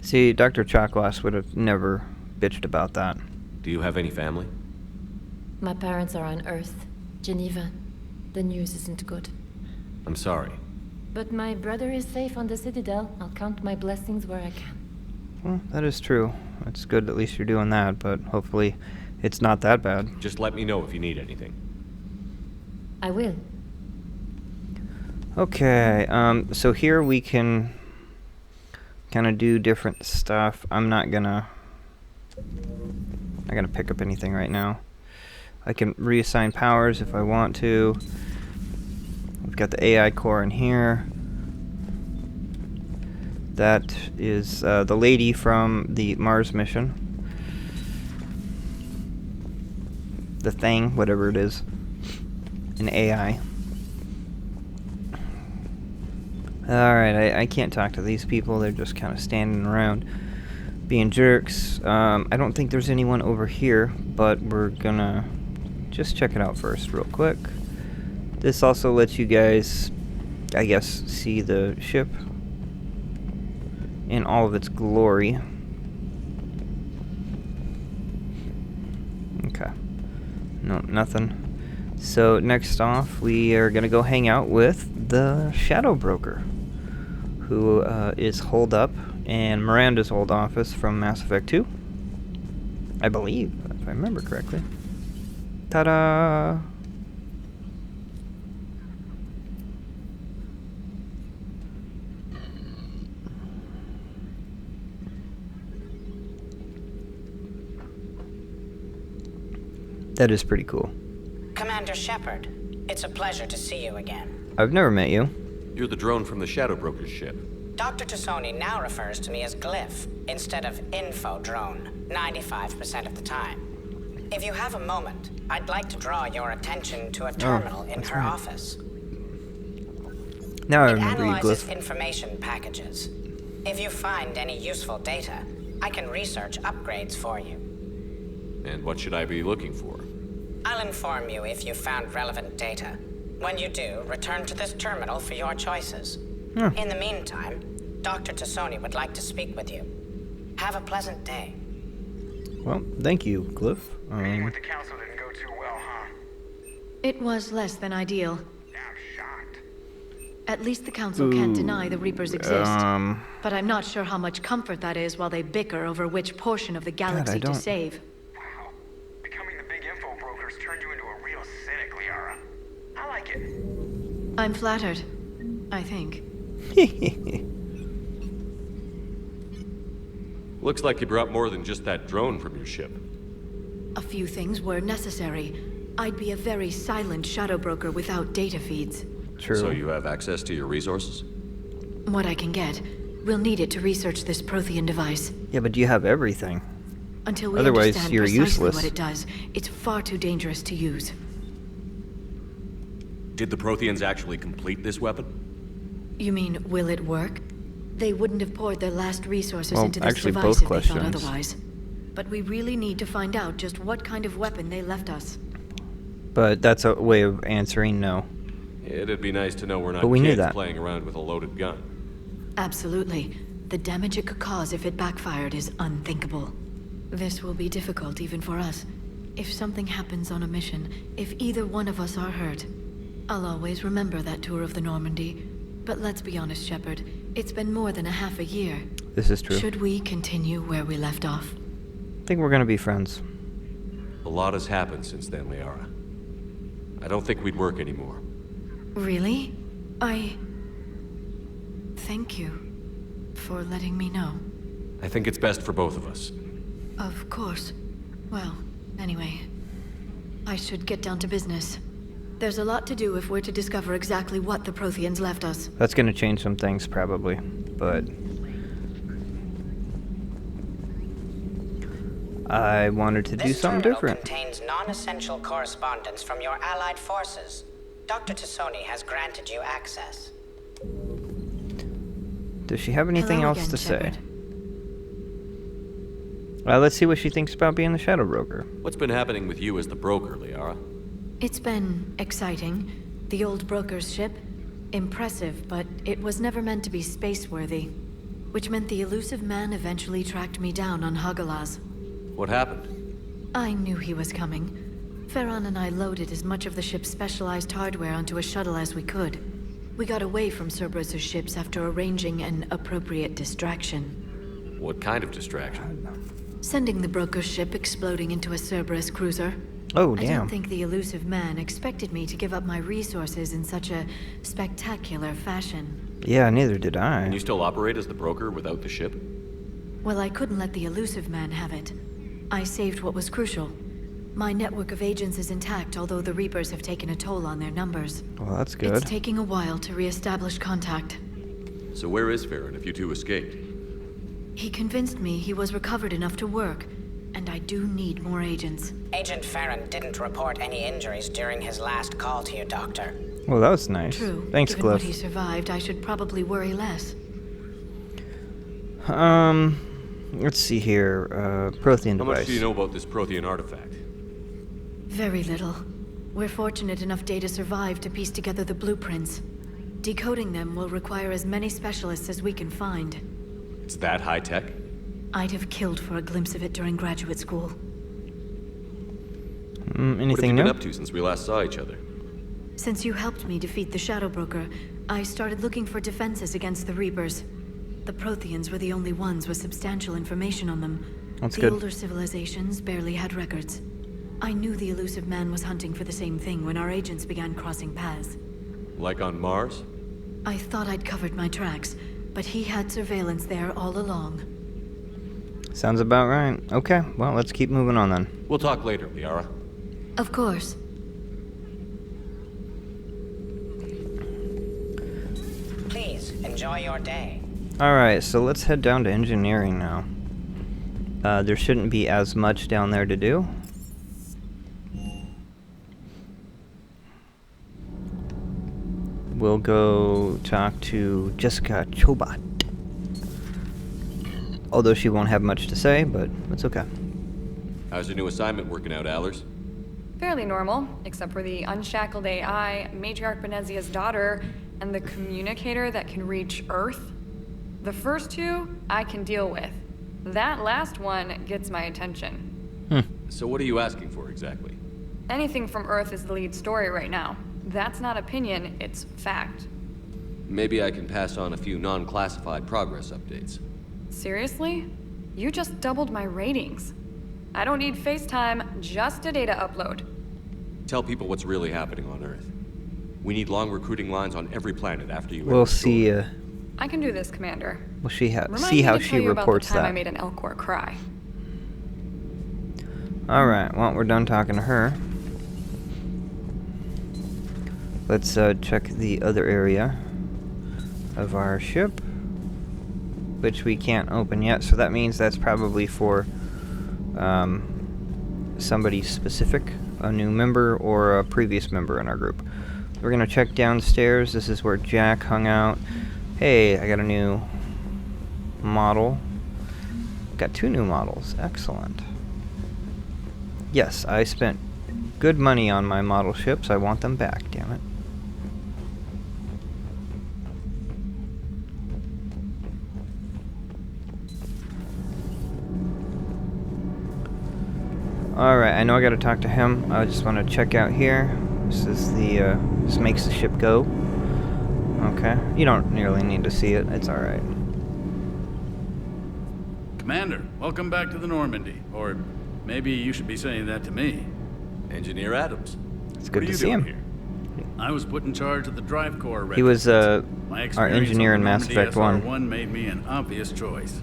See, Dr. Chakwas would have never bitched about that. Do you have any family? My parents are on Earth, Geneva. The news isn't good. I'm sorry. But my brother is safe on the Citadel. I'll count my blessings where I can. Well, that is true. It's good at least you're doing that, but hopefully it's not that bad. Just let me know if you need anything. I will. Okay, so here we can kind of do different stuff. I'm not gonna pick up anything right now. I can reassign powers if I want to. We've got the AI core in here. That is the lady from the Mars mission. The thing, whatever it is. An AI. Alright, I can't talk to these people. They're just kind of standing around being jerks. I don't think there's anyone over here, but we're gonna just check it out first real quick. This also lets you guys, I guess, see the ship in all of its glory. Okay. No, nothing. So next off, we are gonna go hang out with the Shadow Broker, who is holed up in Miranda's old office from Mass Effect 2. I believe, if I remember correctly. Ta-da! That is pretty cool. Commander Shepard, it's a pleasure to see you again. I've never met you. You're the drone from the Shadow Broker's ship. Dr. Tassoni now refers to me as Glyph instead of Info Drone, 95% of the time. If you have a moment, I'd like to draw your attention to a terminal in her office. Now I It remember you, analyzes Glyph. information packages. If you find any useful data, I can research upgrades for you. And what should I be looking for? I'll inform you if you found relevant data. When you do, return to this terminal for your choices. In the meantime, Dr. Tassoni would like to speak with you. Have a pleasant day. Well, thank you, Glyph. Meeting with the council didn't go too well, huh? It was less than ideal. At least the council can't deny the Reapers exist. But I'm not sure how much comfort that is while they bicker over which portion of the galaxy to don't- save. Becoming the big info brokers turned you into a real cynic, Liara. I like it. I'm flattered, I think. Looks like you brought more than just that drone from your ship. A few things were necessary. I'd be a very silent shadow broker without data feeds. True. So you have access to your resources? What I can get. We'll need it to research this Prothean device. Yeah, but you have everything. Until we Otherwise, understand you're precisely useless. what it does, it's far too dangerous to use. Did the Protheans actually complete this weapon? You mean, will it work? They wouldn't have poured their last resources Well, into this actually, device both if they thought questions. otherwise. But we really need to find out just what kind of weapon they left us. But that's a way of answering no. It'd be nice to know we're not But we knew kids that. playing around with a loaded gun. Absolutely. The damage it could cause if it backfired is unthinkable. This will be difficult even for us. If something happens on a mission, if either one of us are hurt, I'll always remember that tour of the Normandy. But let's be honest, Shepard. It's been more than a half a year. This is true. Should we continue where we left off? I think we're gonna be friends. A lot has happened since then, Liara. I don't think we'd work anymore. Really? Thank you for letting me know. I think it's best for both of us. Of course. Well, anyway, I should get down to business. There's a lot to do if we're to discover exactly what the Protheans left us. That's gonna change some things, probably. But I wanted to do something different. This terminal contains non-essential correspondence from your allied forces. Dr. Tassoni has granted you access. Does she have anything Hello else again, to Shepard. say? Let's see what she thinks about being the Shadow Broker. What's been happening with you as the broker, Liara? It's been exciting. The old broker's ship, impressive, but it was never meant to be space-worthy. Which meant the elusive man eventually tracked me down on Hagalaz. What happened? I knew he was coming. Farron and I loaded as much of the ship's specialized hardware onto a shuttle as we could. We got away from Cerberus's ships after arranging an appropriate distraction. What kind of distraction? Sending the broker's ship exploding into a Cerberus cruiser. Oh, I damn. don't think the elusive man expected me to give up my resources in such a spectacular fashion. Yeah, neither did I. Can you still operate as the broker without the ship? Well, I couldn't let the elusive man have it. I saved what was crucial. My network of agents is intact, although the Reapers have taken a toll on their numbers. Well, that's good. It's taking a while to re-establish contact. So where is Farron if you two escaped? He convinced me he was recovered enough to work, and I do need more agents. Agent Farron didn't report any injuries during his last call to you, Doctor. Well, that was nice. True. Thanks, Given what Cliff. he survived, I should probably worry less. Let's see here. Prothean How device. much do you know about this Prothean artifact? Very little. We're fortunate enough Data survived to piece together the blueprints. Decoding them will require as many specialists as we can find. It's that high-tech? I'd have killed for a glimpse of it during graduate school. What have you Anything been new? up to since we last saw each other? Since you helped me defeat the Shadow Broker, I started looking for defenses against the Reapers. The Protheans were the only ones with substantial information on them. That's the good. older civilizations barely had records. I knew the elusive man was hunting for the same thing when our agents began crossing paths. Like on Mars? I thought I'd covered my tracks, but he had surveillance there all along. Sounds about right. Okay, well, let's keep moving on then. We'll talk later, Liara. Of course. Please, enjoy your day. Alright, so let's head down to engineering now. There shouldn't be as much down there to do. We'll go talk to Jessica Chobot. Although she won't have much to say, but it's okay. How's your new assignment working out, Allers? Fairly normal, except for the unshackled AI, Matriarch Benezia's daughter, and the communicator that can reach Earth. The first two, I can deal with. That last one gets my attention. So what are you asking for exactly? Anything from Earth is the lead story right now. That's not opinion, it's fact. Maybe I can pass on a few non-classified progress updates. Seriously? You just doubled my ratings. I don't need FaceTime, just a data upload. Tell people what's really happening on Earth. We need long recruiting lines on every planet after you. We'll see ya. I can do this, Commander. Will she Remind see me how to she tell you reports about the time that? I made an Elcor cry. Alright, well, we're done talking to her. Let's check the other area of our ship, which we can't open yet, so that means that's probably for somebody specific, a new member or a previous member in our group. We're gonna check downstairs. This is where Jack hung out. Hey, I got a new model. Got 2 new models. Excellent. Yes, I spent good money on my model ships. I want them back, damn it. Alright, I know I gotta talk to him. I just want to check out here. This is the, this makes the ship go. Okay. You don't really need to see it. It's alright. Commander, welcome back to the Normandy. Or maybe you should be saying that to me. Engineer Adams. It's good to see him. Here? I was put in charge of the drive core. He was, our engineer in Mass Mass Effect 1. SR1 made me an obvious choice.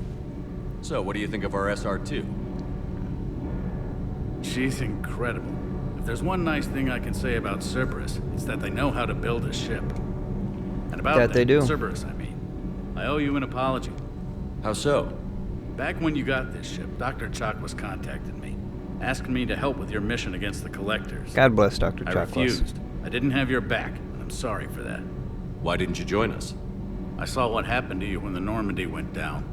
So, what do you think of our SR2? She's incredible. If there's one nice thing I can say about Cerberus, it's that they know how to build a ship. And about That they do. Cerberus, I mean. I owe you an apology. How so? Back when you got this ship, Dr. Chalk was contacting me, asking me to help with your mission against the Collectors. God bless Dr. I Chalk. refused. I didn't have your back, and I'm sorry for that. Why didn't you join us? I saw what happened to you when the Normandy went down.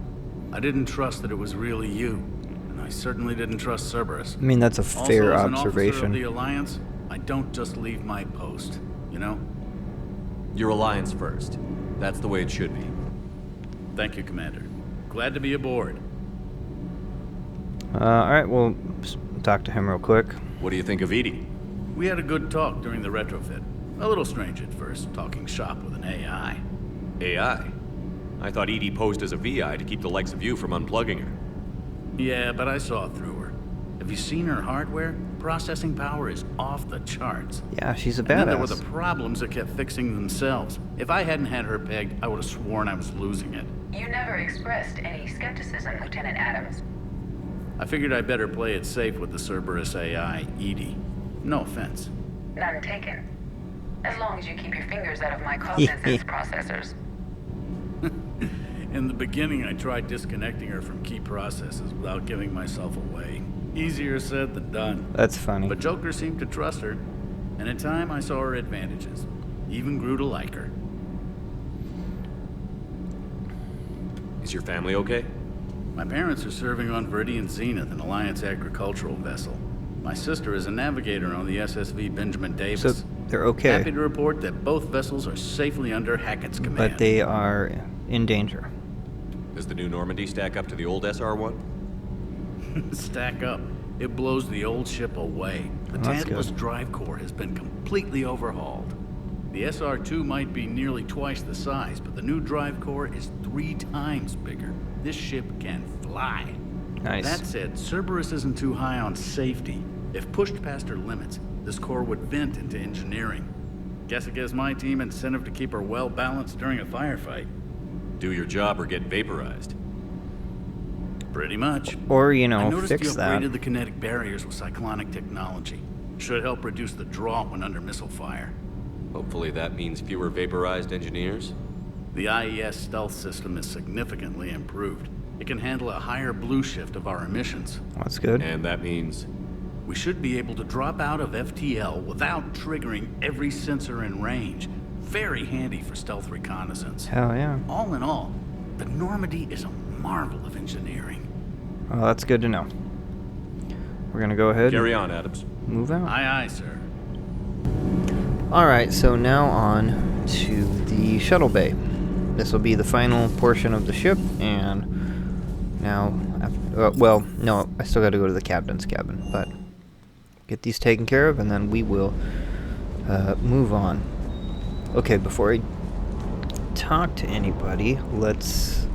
I didn't trust that it was really you. I certainly didn't trust Cerberus. I mean, that's a fair also, as an observation. officer of the Alliance, I don't just leave my post, you know? Your Alliance first. That's the way it should be. Thank you, Commander. Glad to be aboard. Alright, we'll talk to him real quick. What do you think of Edie? We had a good talk during the retrofit. A little strange at first, talking shop with an AI. AI? I thought Edie posed as a VI to keep the likes of you from unplugging her. Yeah, but I saw through her. Have you seen her hardware? Processing power is off the charts. Yeah, she's a And then there were badass. the problems that kept fixing themselves. If I hadn't had her pegged, I would have sworn I was losing it. You never expressed any skepticism, Lieutenant Adams. I figured I'd better play it safe with the Cerberus AI, Edie. No offense. None taken. As long as you keep your fingers out of my Cognizant's processors. In the beginning, I tried disconnecting her from key processes without giving myself away. Easier said than done. That's funny. But Joker seemed to trust her, and in time I saw her advantages. Even grew to like her. Is your family okay? My parents are serving on Viridian Zenith, an Alliance agricultural vessel. My sister is a navigator on the SSV Benjamin Davis. So they're okay. Happy to report that both vessels are safely under Hackett's command. But they are in danger. Does the new Normandy stack up to the old SR1? Stack up. It blows the old ship away. The That's Tantalus good. drive core has been completely overhauled. The SR2 might be nearly twice the size, but the new drive core is 3 times bigger. This ship can fly. Nice. That said, Cerberus isn't too high on safety. If pushed past her limits, this core would vent into engineering. Guess it gives my team incentive to keep her well balanced during a firefight. Do your job or get vaporized. Pretty much. Or, I you know, noticed fix you that. upgraded the kinetic barriers with cyclonic technology. Should help reduce the draw when under missile fire. Hopefully that means fewer vaporized engineers. The IES stealth system is significantly improved. It can handle a higher blue shift of our emissions. That's good. And that means we should be able to drop out of FTL without triggering every sensor in range. Very handy for stealth reconnaissance. Hell yeah. All in all, the Normandy is a marvel of engineering. Well, that's good to know. We're gonna go ahead. Carry on, Adams. Move out. Aye, aye, sir. Alright, so now on to the shuttle bay. This will be the final portion of the ship, and now, well, no, I still gotta go to the captain's cabin, but get these taken care of, and then we will move on. Okay, before I talk to anybody, let's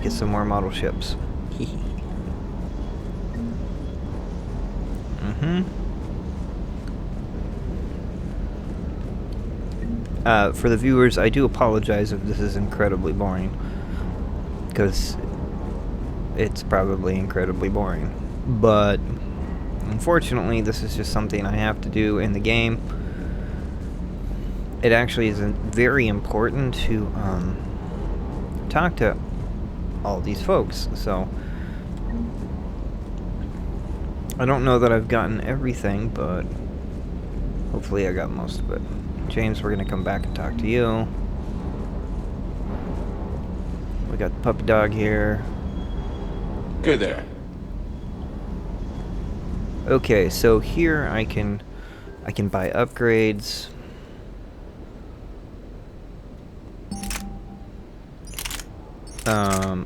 get some more model ships. For the viewers, I do apologize if this is incredibly boring, because it's probably incredibly boring. But unfortunately, this is just something I have to do in the game. It actually is very important to talk to all these folks, so I don't know that I've gotten everything, but hopefully I got most of it. James, we're gonna come back and talk to you. We got the puppy dog here. Good there. Okay, so here I can buy upgrades.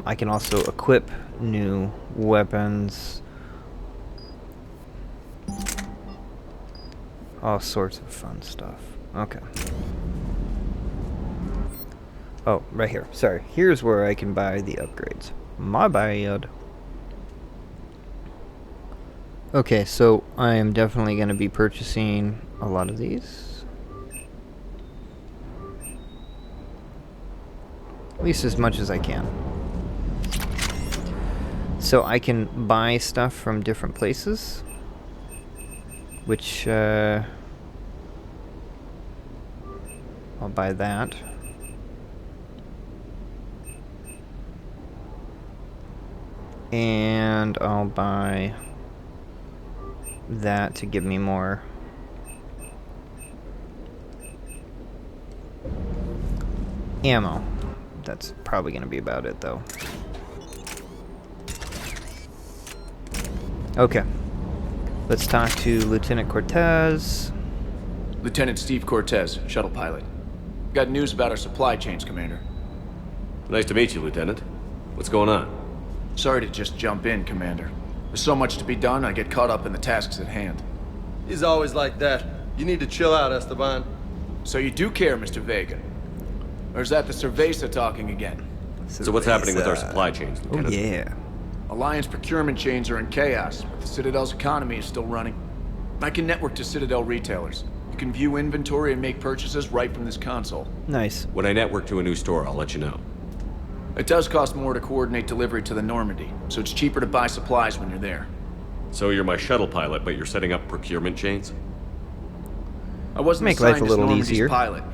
I can also equip new weapons. All sorts of fun stuff. Okay. Oh, right here. Sorry. Here's where I can buy the upgrades. My bad. Okay, so I am definitely going to be purchasing a lot of these. At least as much as I can. So I can buy stuff from different places, which I'll buy that. And I'll buy that to give me more ammo. That's probably going to be about it, though. Okay. Let's talk to Lieutenant Cortez. Lieutenant Steve Cortez, shuttle pilot. Got news about our supply chains, Commander. Nice to meet you, Lieutenant. What's going on? Sorry to just jump in, Commander. There's so much to be done, I get caught up in the tasks at hand. He's always like that. You need to chill out, Esteban. So you do care, Mr. Vega? Or is that the Cerveza talking again? So what's happening with our supply chains, Lieutenant? Oh, yeah. Alliance procurement chains are in chaos, but the Citadel's economy is still running. I can network to Citadel retailers. You can view inventory and make purchases right from this console. Nice. When I network to a new store, I'll let you know. It does cost more to coordinate delivery to the Normandy, so it's cheaper to buy supplies when you're there. So you're my shuttle pilot, but you're setting up procurement chains? I wasn't Make life a assigned as little Normandy's easier. pilot.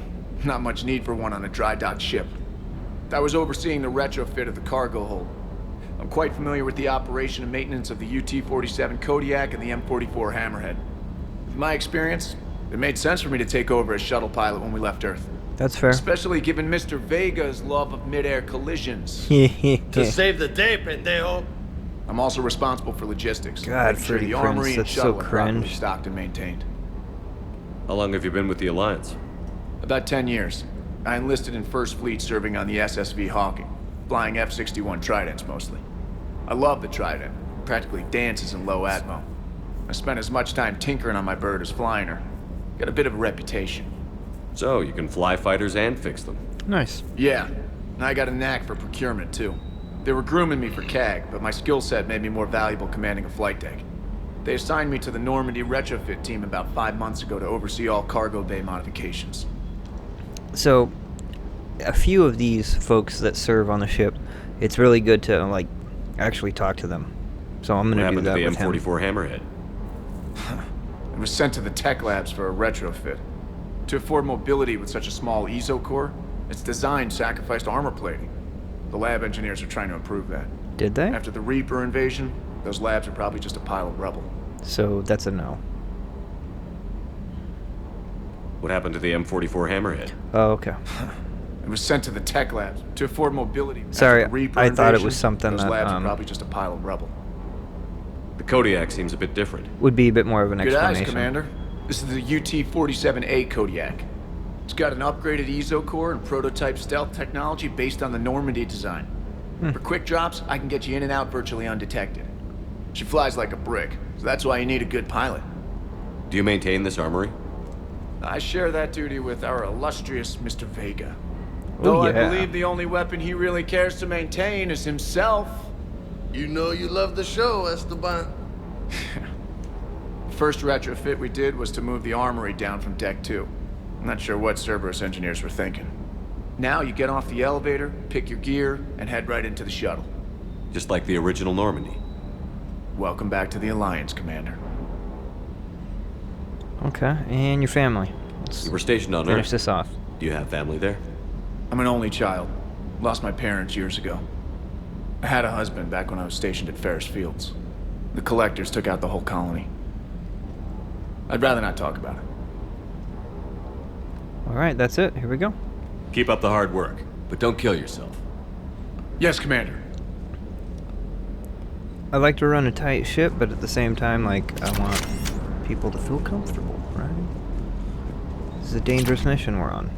Not much need for one on a dry dock ship. I was overseeing the retrofit of the cargo hold. I'm quite familiar with the operation and maintenance of the UT-47 Kodiak and the M44 Hammerhead. With my experience, it made sense for me to take over as shuttle pilot when we left Earth. That's fair. Especially given Mr. Vega's love of mid-air collisions. To save the day, pendejo! I'm also responsible for logistics. God, making sure Freddy the Prinze, armory and that's so shuttle are properly cringe. stocked and maintained. How long have you been with the Alliance? About 10 years. I enlisted in First Fleet serving on the SSV Hawking, flying F-61 Tridents mostly. I love the Trident. Practically dances in low atmo. I spent as much time tinkering on my bird as flying her. Got a bit of a reputation. So, you can fly fighters and fix them. Nice. Yeah, and I got a knack for procurement too. They were grooming me for CAG, but my skill set made me more valuable commanding a flight deck. They assigned me to the Normandy retrofit team about 5 months ago to oversee all cargo bay modifications. So, a few of these folks that serve on the ship, it's really good to, like, actually talk to them. So I'm going to do that with him. What happened to the M44 Hammerhead? It was sent to the tech labs for a retrofit. To afford mobility with such a small ESO core, its design sacrificed armor plating. The lab engineers are trying to improve that. Did they? After the Reaper invasion, those labs are probably just a pile of rubble. So that's a no. What happened to the M44 Hammerhead? Oh, okay. It was sent to the tech labs to afford mobility. Sorry, After the Reaper I thought it invasion, was something those that, labs are probably just a pile of rubble. The Kodiak seems a bit different. Would be a bit more of an Good explanation. eyes, Commander. This is the UT-47A Kodiak. It's got an upgraded ESO core and prototype stealth technology based on the Normandy design. For quick drops, I can get you in and out virtually undetected. She flies like a brick, so that's why you need a good pilot. Do you maintain this armory? I share that duty with our illustrious Mr. Vega. Though I believe the only weapon he really cares to maintain is himself. You know you love the show, Esteban. First retrofit we did was to move the armory down from Deck 2. Not sure what Cerberus engineers were thinking. Now you get off the elevator, pick your gear, and head right into the shuttle. Just like the original Normandy. Welcome back to the Alliance, Commander. Okay, and your family. You were stationed on finish Earth. this off. Do you have family there? I'm an only child. Lost my parents years ago. I had a husband back when I was stationed at Ferris Fields. The Collectors took out the whole colony. I'd rather not talk about it. Alright, that's it. Here we go. Keep up the hard work, but don't kill yourself. Yes, Commander. I like to run a tight ship, but at the same time, like, I want people to feel comfortable, right? This is a dangerous mission we're on.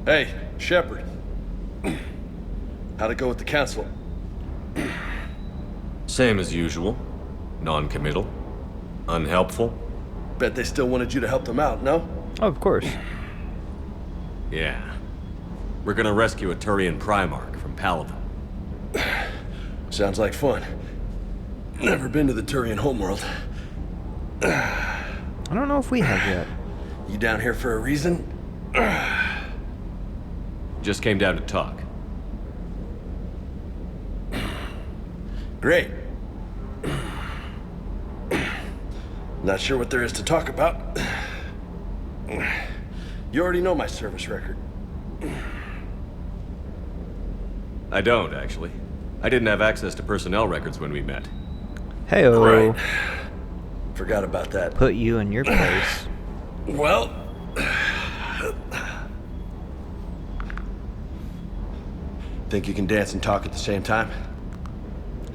Hey, Shepard. How'd it go with the council? Same as usual. Non-committal. Unhelpful. Bet they still wanted you to help them out, no? Oh, of course. Yeah. We're gonna rescue a Turian Primarch from Palaven. Sounds like fun. Never been to the Turian homeworld. I don't know if we have yet. You down here for a reason? Just came down to talk. Great. Not sure what there is to talk about. You already know my service record. I don't, actually. I didn't have access to personnel records when we met. Hey-o. Right. Forgot about that. Put you in your place. Well... Think you can dance and talk at the same time?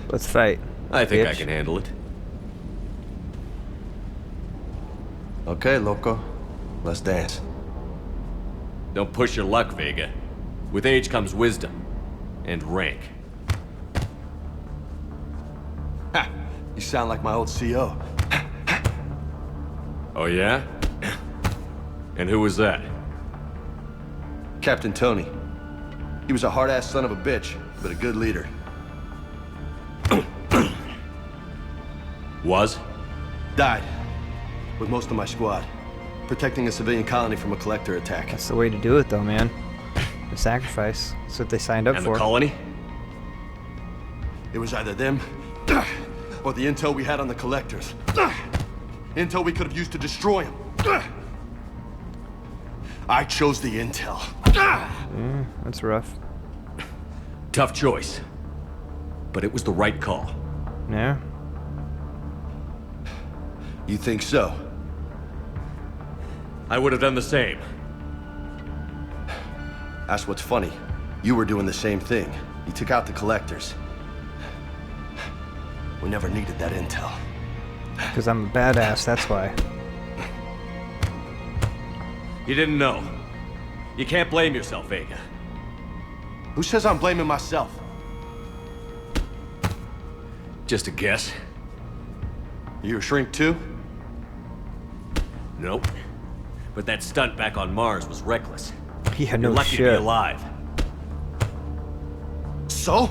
Let's fight. I think I bitch. can handle it. Okay, loco. Let's dance. Don't push your luck, Vega. With age comes wisdom. And rank. Ha! You sound like my old CO. Oh yeah? And who was that? Captain Tony. He was a hard-ass son of a bitch, but a good leader. Was? Died. With most of my squad. Protecting a civilian colony from a collector attack. That's the way to do it, though, man. The sacrifice. That's what they signed up And for. the colony? It was either them, or the intel we had on the collectors. Intel we could have used to destroy them. I chose the intel. Yeah, that's rough. Tough choice. But it was the right call. Yeah? You think so? I would have done the same. That's what's funny. You were doing the same thing. You took out the collectors. We never needed that intel. Because I'm a badass, that's why. You didn't know. You can't blame yourself, Vega. Who says I'm blaming myself? Just a guess. You a shrink too? Nope. But that stunt back on Mars was reckless. Yeah, no You're lucky shit. to be alive. So?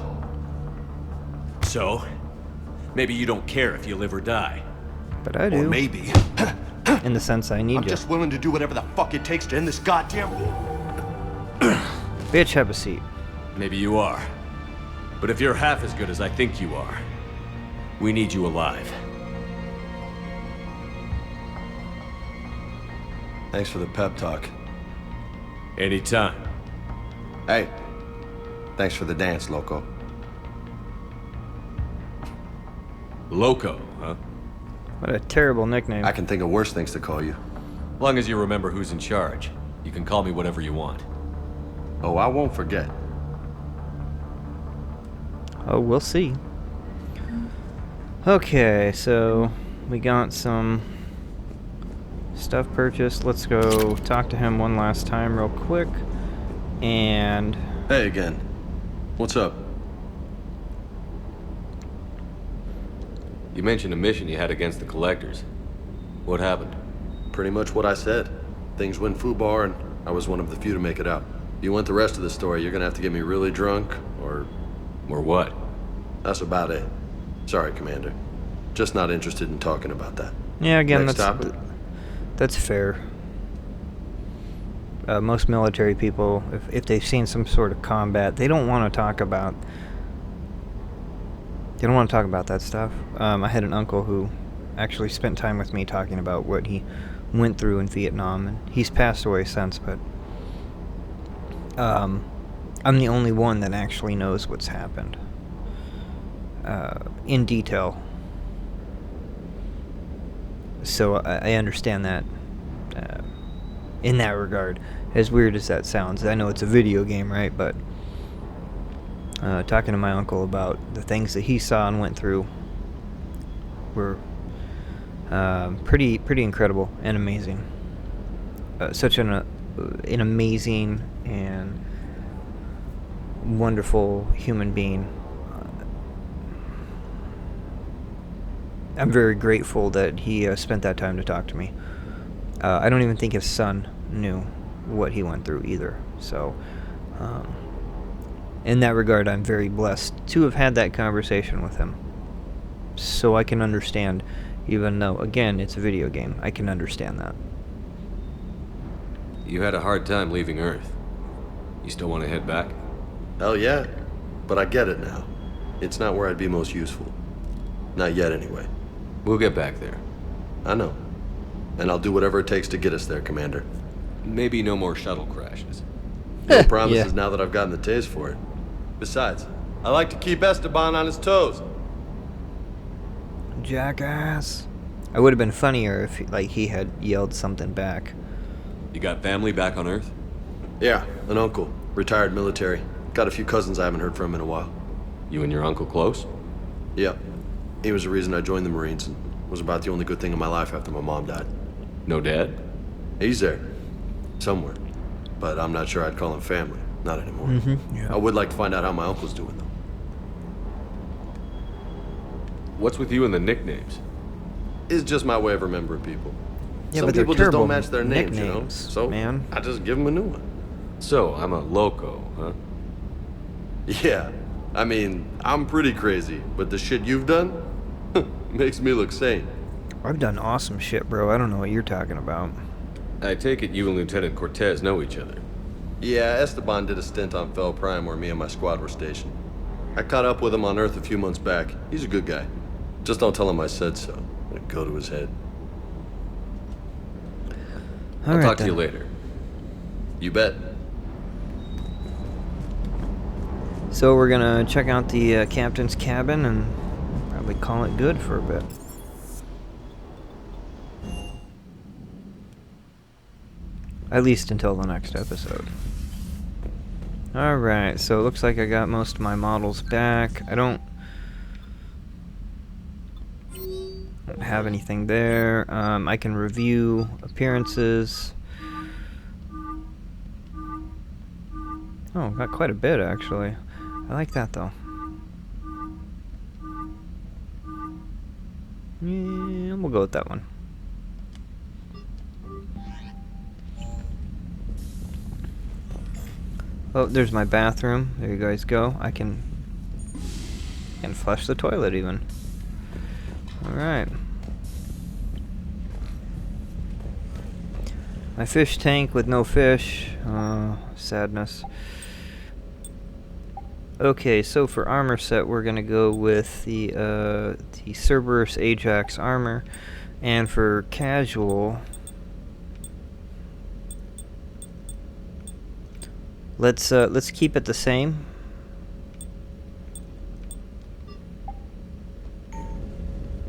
So? Maybe you don't care if you live or die. But I do. Or maybe. In the sense I need I'm you. just willing to do whatever the fuck it takes to end this goddamn... Bitch, have a seat. Maybe you are. But if you're half as good as I think you are, we need you alive. Thanks for the pep talk. Anytime. Hey, thanks for the dance, loco. Loco, huh? What a terrible nickname. I can think of worse things to call you. Long as you remember who's in charge, you can call me whatever you want. Oh, I won't forget. Oh, we'll see. Okay, so we got some stuff purchased. Let's go talk to him one last time real quick. And... Hey again. What's up? You mentioned a mission you had against the Collectors. What happened? Pretty much what I said. Things went foobar and I was one of the few to make it out. If you want the rest of the story, you're gonna have to get me really drunk, or... Or what? That's about it. Sorry, Commander. Just not interested in talking about that. yeah, again, Next that's topic. That's fair. Most military people, if they've seen some sort of combat, they don't want to talk about. They don't want to talk about that stuff. I had an uncle who actually spent time with me talking about what he went through in Vietnam, and he's passed away since. But I'm the only one that actually knows what's happened in detail. So I understand that in that regard. As weird as that sounds, I know it's a video game, right? But talking to my uncle about the things that he saw and went through were pretty incredible and amazing. Such an amazing and wonderful human being. I'm very grateful that he spent that time to talk to me. I don't even think his son knew what he went through either. So, in that regard, I'm very blessed to have had that conversation with him. So I can understand, even though, again, it's a video game, I can understand that. You had a hard time leaving Earth. You still want to head back? Hell yeah. But I get it now. It's not where I'd be most useful. Not yet, anyway. We'll get back there. I know. And I'll do whatever it takes to get us there, Commander. Maybe no more shuttle crashes. No promises now that I've gotten the taste for it. Besides, I like to keep Esteban on his toes. Jackass. I would have been funnier if he had yelled something back. You got family back on Earth? Yeah, an uncle. Retired military. Got a few cousins I haven't heard from in a while. You and your uncle close? Yeah. He was the reason I joined the Marines and was about the only good thing in my life after my mom died. No dad? He's there. Somewhere. But I'm not sure I'd call him family. Not anymore. Yeah. I would like to find out how my uncle's doing, though. What's with you and the nicknames? It's just my way of remembering people. Yeah, Some but they're people just don't terrible match their names, you know? nicknames, So, man. I just give them a new one. So, I'm a loco, huh? Yeah. I mean, I'm pretty crazy, but the shit you've done makes me look sane. I've done awesome shit, bro. I don't know what you're talking about. I take it you and Lieutenant Cortez know each other. Yeah, Esteban did a stint on Fel Prime where me and my squad were stationed. I caught up with him on Earth a few months back. He's a good guy. Just don't tell him I said so. It'll go to his head. I'll talk to you later. You bet. So we're gonna check out the captain's cabin and probably call it good for a bit. At least until the next episode. Alright, so it looks like I got most of my models back. I don't have anything there. I can review appearances. Oh, got quite a bit actually. I like that though. Yeah, we'll go with that one. Oh, there's my bathroom. There you guys go. I can flush the toilet even. Alright. My fish tank with no fish. Sadness. Okay, so for armor set, we're gonna go with the Cerberus Ajax armor, and for casual, let's keep it the same.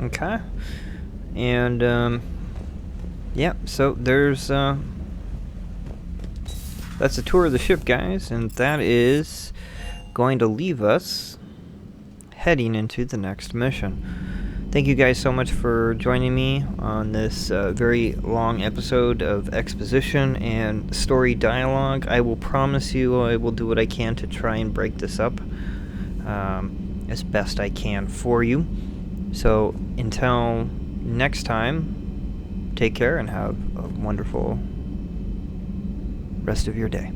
Okay, and yeah, so there's that's a tour of the ship, guys, and that is going to leave us heading into the next mission. Thank you guys so much for joining me on this very long episode of exposition and story dialogue. I will promise you I will do what I can to try and break this up as best I can for you. So until next time, take care and have a wonderful rest of your day.